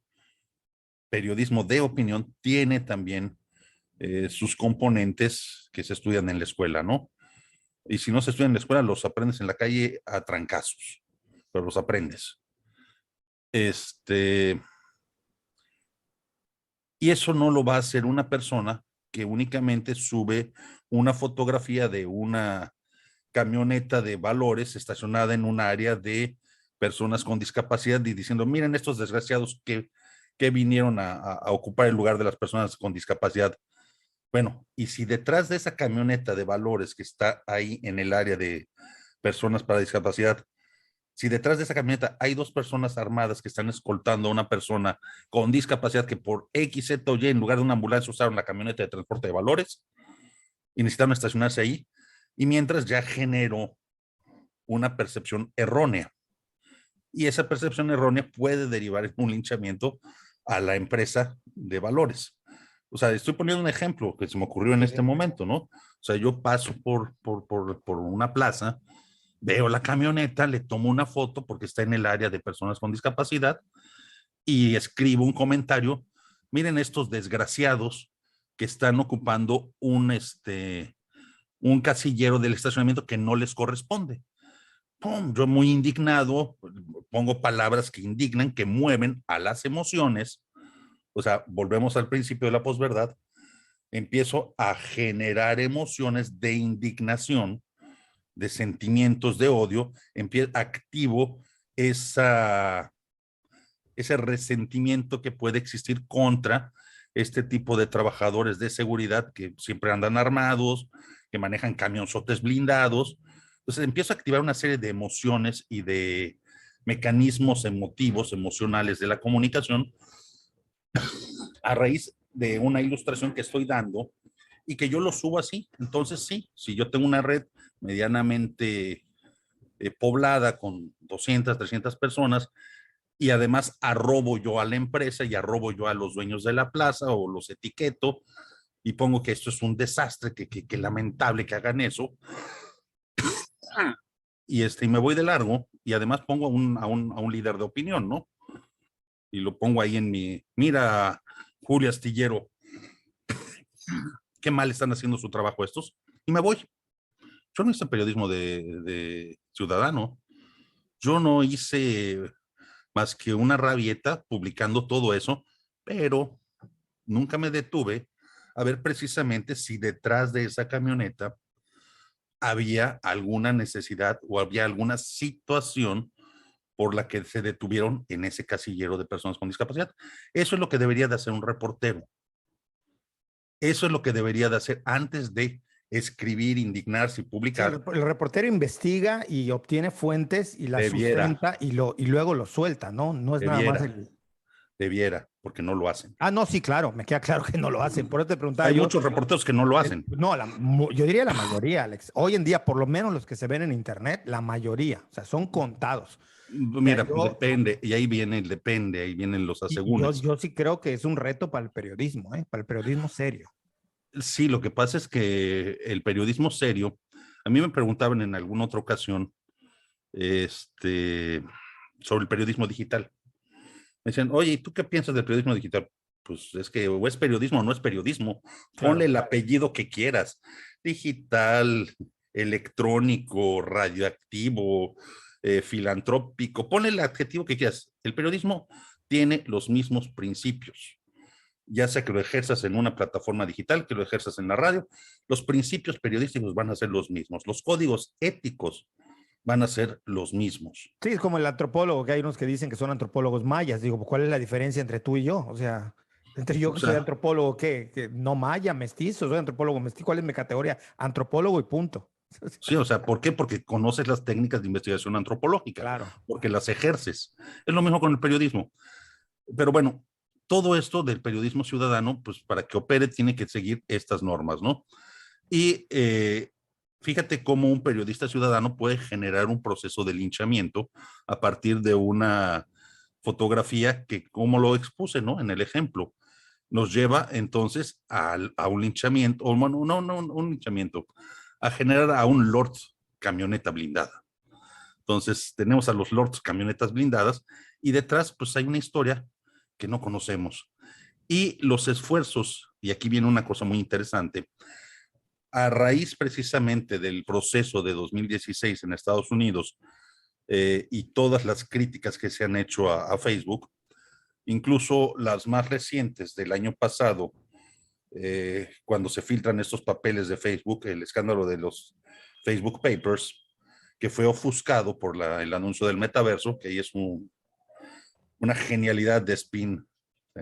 tiene también sus componentes que se estudian en la escuela, ¿no? Y si no se estudian en la escuela, los aprendes en la calle a trancazos, pero los aprendes. Este, y eso no lo va a hacer una persona que únicamente sube una fotografía de una camioneta de valores estacionada en un área de personas con discapacidad y diciendo, miren estos desgraciados que vinieron a ocupar el lugar de las personas con discapacidad. Bueno, y si detrás de esa camioneta de valores que está ahí en el área de personas para discapacidad, si detrás de esa camioneta hay dos personas armadas que están escoltando a una persona con discapacidad que por X, Z o Y, en lugar de una ambulancia usaron la camioneta de transporte de valores y necesitaron estacionarse ahí, y mientras ya generó una percepción errónea. Y esa percepción errónea puede derivar en un linchamiento a la empresa de valores. O sea, estoy poniendo un ejemplo que se me ocurrió en este momento, ¿no? O sea, yo paso por una plaza, veo la camioneta, le tomo una foto porque está en el área de personas con discapacidad y escribo un comentario. Miren estos desgraciados que están ocupando un casillero del estacionamiento que no les corresponde. ¡Pum! Yo muy indignado, pongo palabras que indignan, que mueven a las emociones. O sea, volvemos al principio de la posverdad. Empiezo a generar emociones de indignación, de sentimientos de odio, activo ese resentimiento que puede existir contra este tipo de trabajadores de seguridad que siempre andan armados, que manejan camionzotes blindados. Entonces empiezo a activar una serie de emociones y de mecanismos emotivos, emocionales de la comunicación a raíz de una ilustración que estoy dando y que yo lo subo así. Entonces sí, si yo tengo una red medianamente poblada con 200, 300 personas y además arrobo yo a la empresa y arrobo yo a los dueños de la plaza o los etiqueto y pongo que esto es un desastre, que lamentable que hagan eso. Y me voy de largo y además pongo a un líder de opinión, ¿no? Y lo pongo ahí en mira, Julio Astillero, qué mal están haciendo su trabajo estos, y me voy. Yo no hice periodismo de ciudadano, yo no hice más que una rabieta publicando todo eso, pero nunca me detuve a ver precisamente si detrás de esa camioneta había alguna necesidad o había alguna situación por la que se detuvieron en ese casillero de personas con discapacidad. Eso es lo que debería de hacer un reportero. Eso es lo que debería de hacer antes de escribir, indignarse y publicar. Sí, el reportero investiga y obtiene fuentes y las sustenta y luego lo suelta, ¿no? No es nada más Debiera, porque no lo hacen. Ah, no, sí, claro, me queda claro que no lo hacen. Por eso te preguntaba Hay muchos reporteros que no lo hacen. No, yo diría la mayoría, Alex. Hoy en día, por lo menos los que se ven en internet, la mayoría, o sea, son contados. Mira, pues depende, y ahí viene el depende, ahí vienen los asegúnes. Yo sí creo que es un reto para el periodismo, para el periodismo serio. Sí, lo que pasa es que el periodismo serio, a mí me preguntaban en alguna otra ocasión, sobre el periodismo digital. Me decían, oye, ¿y tú qué piensas del periodismo digital? Pues es que o es periodismo o no es periodismo. Claro. Ponle el apellido que quieras. Digital, electrónico, radioactivo, filantrópico. Ponle el adjetivo que quieras. El periodismo tiene los mismos principios. Ya sea que lo ejerzas en una plataforma digital, que lo ejerzas en la radio, los principios periodísticos van a ser los mismos. Los códigos éticos van a ser los mismos. Sí, es como el antropólogo, que hay unos que dicen que son antropólogos mayas. Digo, ¿cuál es la diferencia entre tú y yo? O sea, entre yo que soy antropólogo, ¿qué? No maya, mestizo, soy antropólogo mestizo. ¿Cuál es mi categoría? Antropólogo y punto. Sí, o sea, ¿por qué? Porque conoces las técnicas de investigación antropológica, claro, porque las ejerces. Es lo mismo con el periodismo. Pero bueno, todo esto del periodismo ciudadano, pues para que opere tiene que seguir estas normas, ¿no? Y fíjate cómo un periodista ciudadano puede generar un proceso de linchamiento a partir de una fotografía que, como lo expuse, ¿no? En el ejemplo, nos lleva entonces a un linchamiento, o no un linchamiento, a generar a un Lord camioneta blindada. Entonces tenemos a los Lords camionetas blindadas y detrás pues hay una historia que no conocemos. Y los esfuerzos, y aquí viene una cosa muy interesante, a raíz precisamente del proceso de 2016 en Estados Unidos, y todas las críticas que se han hecho a Facebook, incluso las más recientes del año pasado, cuando se filtran estos papeles de Facebook, el escándalo de los Facebook Papers, que fue ofuscado por el anuncio del metaverso, que ahí es una genialidad de spin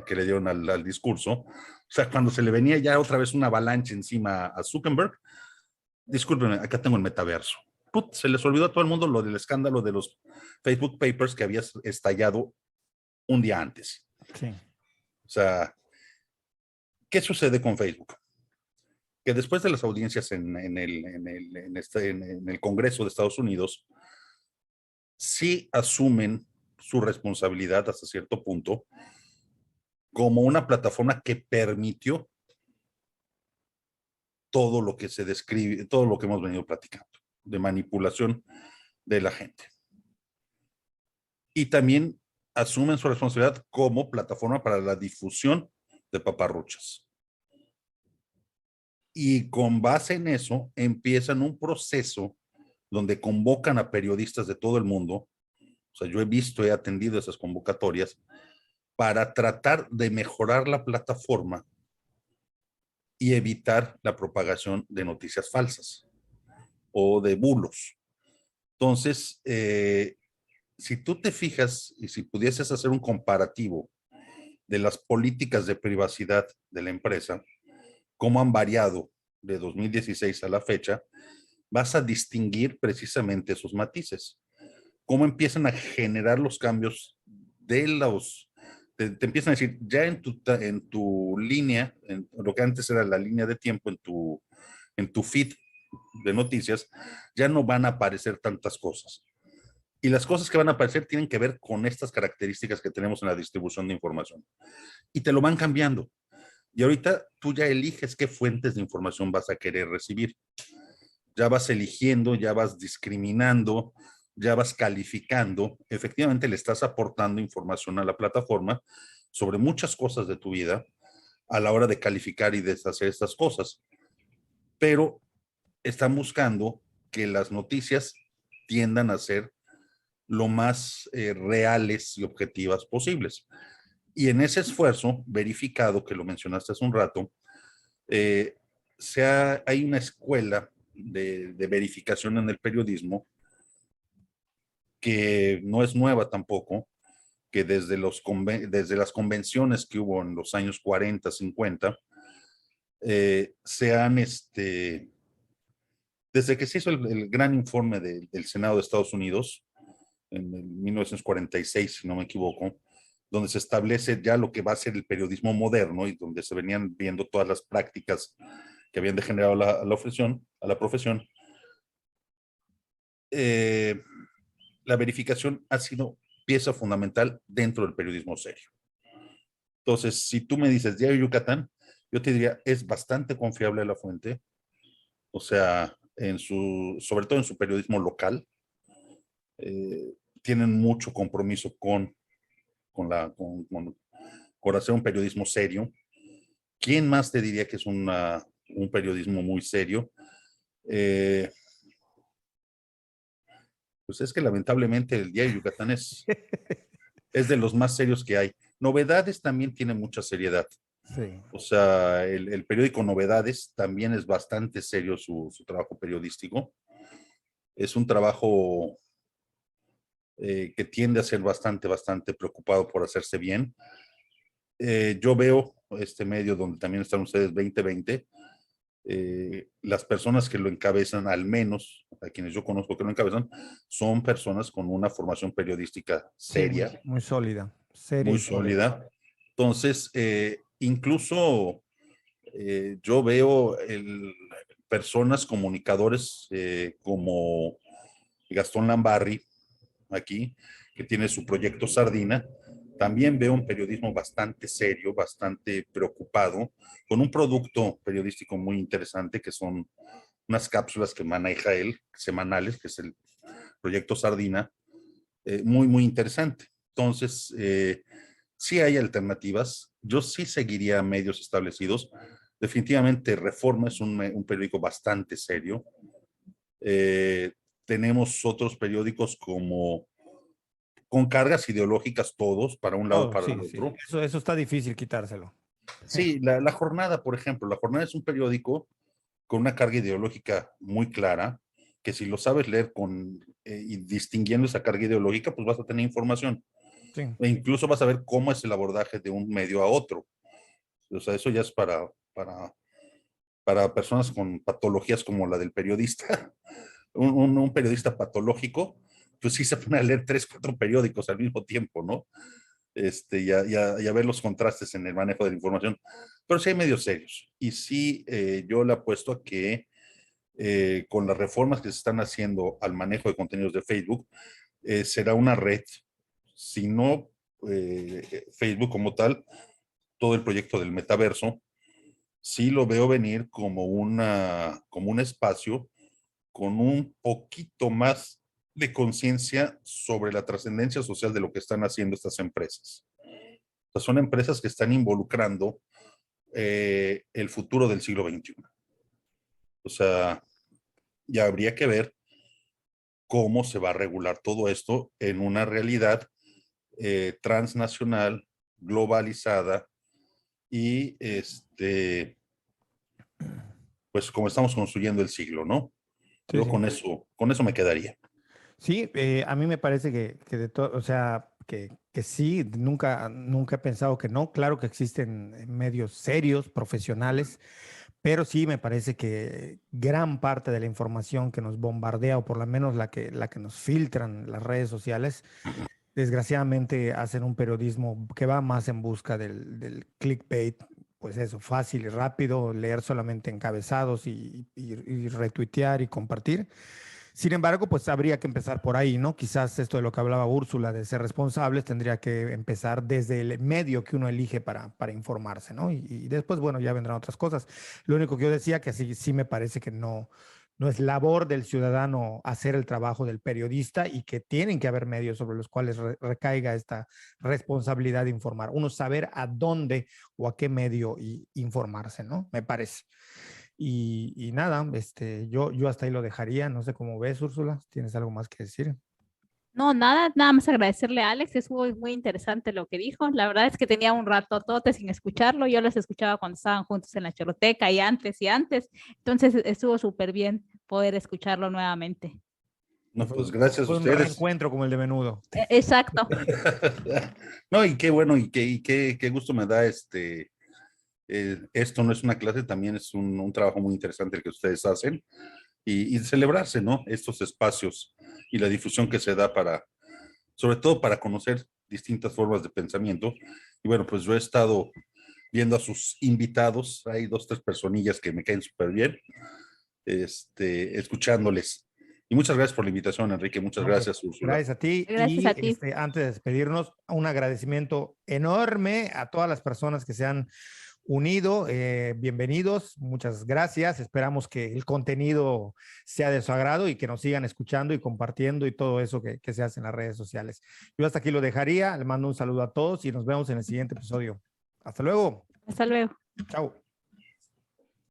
que le dieron al discurso. O sea, cuando se le venía ya otra vez una avalancha encima a Zuckerberg, discúlpenme, acá tengo el metaverso. Se les olvidó a todo el mundo lo del escándalo de los Facebook Papers que había estallado un día antes. Sí. O sea, ¿qué sucede con Facebook? Que después de las audiencias en el Congreso de Estados Unidos, sí asumen su responsabilidad hasta cierto punto como una plataforma que permitió todo lo que se describe, todo lo que hemos venido platicando, de manipulación de la gente. Y también asumen su responsabilidad como plataforma para la difusión de paparruchas. Y con base en eso empiezan un proceso donde convocan a periodistas de todo el mundo. O sea, yo he atendido esas convocatorias para tratar de mejorar la plataforma y evitar la propagación de noticias falsas o de bulos. Entonces, si tú te fijas y si pudieses hacer un comparativo de las políticas de privacidad de la empresa, cómo han variado de 2016 a la fecha, vas a distinguir precisamente esos matices. Cómo empiezan a generar los cambios de los... Te empiezan a decir, ya en tu línea, en lo que antes era la línea de tiempo, en tu feed de noticias, ya no van a aparecer tantas cosas. Y las cosas que van a aparecer tienen que ver con estas características que tenemos en la distribución de información. Y te lo van cambiando. Y ahorita tú ya eliges qué fuentes de información vas a querer recibir. Ya vas eligiendo, ya vas discriminando, ya vas calificando. Efectivamente le estás aportando información a la plataforma sobre muchas cosas de tu vida a la hora de calificar y deshacer estas cosas. Pero están buscando que las noticias tiendan a ser lo más reales y objetivas posibles. Y en ese esfuerzo verificado, que lo mencionaste hace un rato, hay una escuela de verificación en el periodismo que no es nueva tampoco, que desde las convenciones que hubo en los años 40, 50, desde que se hizo el gran informe del Senado de Estados Unidos, en 1946, si no me equivoco, donde se establece ya lo que va a ser el periodismo moderno y donde se venían viendo todas las prácticas que habían degenerado a la profesión. La verificación ha sido pieza fundamental dentro del periodismo serio. Entonces, si tú me dices Diario Yucatán, yo te diría, es bastante confiable la fuente, o sea, sobre todo en su periodismo local, tienen mucho compromiso con hacer un periodismo serio. ¿Quién más te diría que es un periodismo muy serio? Pues es que lamentablemente el Diario Yucatán es de los más serios que hay. Novedades también tiene mucha seriedad. Sí. O sea, el periódico Novedades también es bastante serio su trabajo periodístico. Es un trabajo que tiende a ser bastante preocupado por hacerse bien. Yo veo este medio donde también están ustedes 2020, las personas que lo encabezan, al menos a quienes yo conozco que lo encabezan, son personas con una formación periodística seria. Sí, muy sólida. Seria muy y sólida. sólida. Entonces, incluso yo veo personas, comunicadores como Gastón Lambarri, aquí, que tiene su proyecto Sardina. También veo un periodismo bastante serio, bastante preocupado, con un producto periodístico muy interesante que son unas cápsulas que maneja él, semanales, que es el proyecto Sardina, muy interesante. Entonces, sí hay alternativas. Yo sí seguiría medios establecidos. Definitivamente Reforma es un periódico bastante serio. tenemos otros periódicos como con cargas ideológicas todos, para un lado, Oh, para sí, el sí. otro. Eso está difícil quitárselo. Sí, la Jornada, por ejemplo, La Jornada es un periódico con una carga ideológica muy clara, que si lo sabes leer y distinguiendo esa carga ideológica, pues vas a tener información. Sí. E incluso vas a ver cómo es el abordaje de un medio a otro. O sea, eso ya es para personas con patologías como la del periodista. Un periodista patológico, pues sí se pone a leer 3, 4 periódicos al mismo tiempo, ¿no? Y a ver los contrastes en el manejo de la información. Pero sí hay medios serios. Y sí, yo le apuesto a que con las reformas que se están haciendo al manejo de contenidos de Facebook, será una red, si no Facebook como tal, todo el proyecto del metaverso, sí lo veo venir como un espacio con un poquito más de conciencia sobre la trascendencia social de lo que están haciendo estas empresas. O sea, son empresas que están involucrando el futuro del siglo XXI. O sea, ya habría que ver cómo se va a regular todo esto en una realidad transnacional, globalizada y pues como estamos construyendo el siglo, ¿no? Sí, Yo sí. con eso me quedaría. Sí, a mí me parece que de todo, o sea, que sí, nunca he pensado que no. Claro que existen medios serios, profesionales, pero sí me parece que gran parte de la información que nos bombardea, o por lo menos la que nos filtran las redes sociales, desgraciadamente hacen un periodismo que va más en busca del clickbait, pues eso, fácil y rápido, leer solamente encabezados y retuitear y compartir. Sin embargo, pues habría que empezar por ahí, ¿no? Quizás esto de lo que hablaba Úrsula, de ser responsables, tendría que empezar desde el medio que uno elige para informarse, ¿no? Y después, bueno, ya vendrán otras cosas. Lo único que yo decía que sí me parece que no es labor del ciudadano hacer el trabajo del periodista, y que tienen que haber medios sobre los cuales recaiga esta responsabilidad de informar. Uno saber a dónde o a qué medio informarse, ¿no? Me parece. Y nada, yo hasta ahí lo dejaría. No sé cómo ves, Úrsula. ¿Tienes algo más que decir? No, nada más agradecerle a Alex, es muy interesante lo que dijo. La verdad es que tenía un rato tote sin escucharlo. Yo los escuchaba cuando estaban juntos en la choroteca y antes y antes. Entonces estuvo súper bien poder escucharlo nuevamente. No, Fue, pues gracias a fue un ustedes. reencuentro como el de Menudo. Exacto. No, y qué bueno, qué gusto me da esto no es una clase, también es un trabajo muy interesante el que ustedes hacen y celebrarse, ¿no? Estos espacios y la difusión que se da sobre todo para conocer distintas formas de pensamiento. Y bueno, pues yo he estado viendo a sus invitados, hay 2, 3 personillas que me caen súper bien, escuchándoles. Y muchas gracias por la invitación, Enrique, muchas No, pues, gracias, Úrsula. gracias a ti. Gracias Y a ti. antes de despedirnos, un agradecimiento enorme a todas las personas que se han unido. Bienvenidos, muchas gracias. Esperamos que el contenido sea de su agrado y que nos sigan escuchando y compartiendo y todo eso que se hace en las redes sociales. Yo hasta aquí lo dejaría. Le mando un saludo a todos y nos vemos en el siguiente episodio. Hasta luego. Hasta luego. Chao.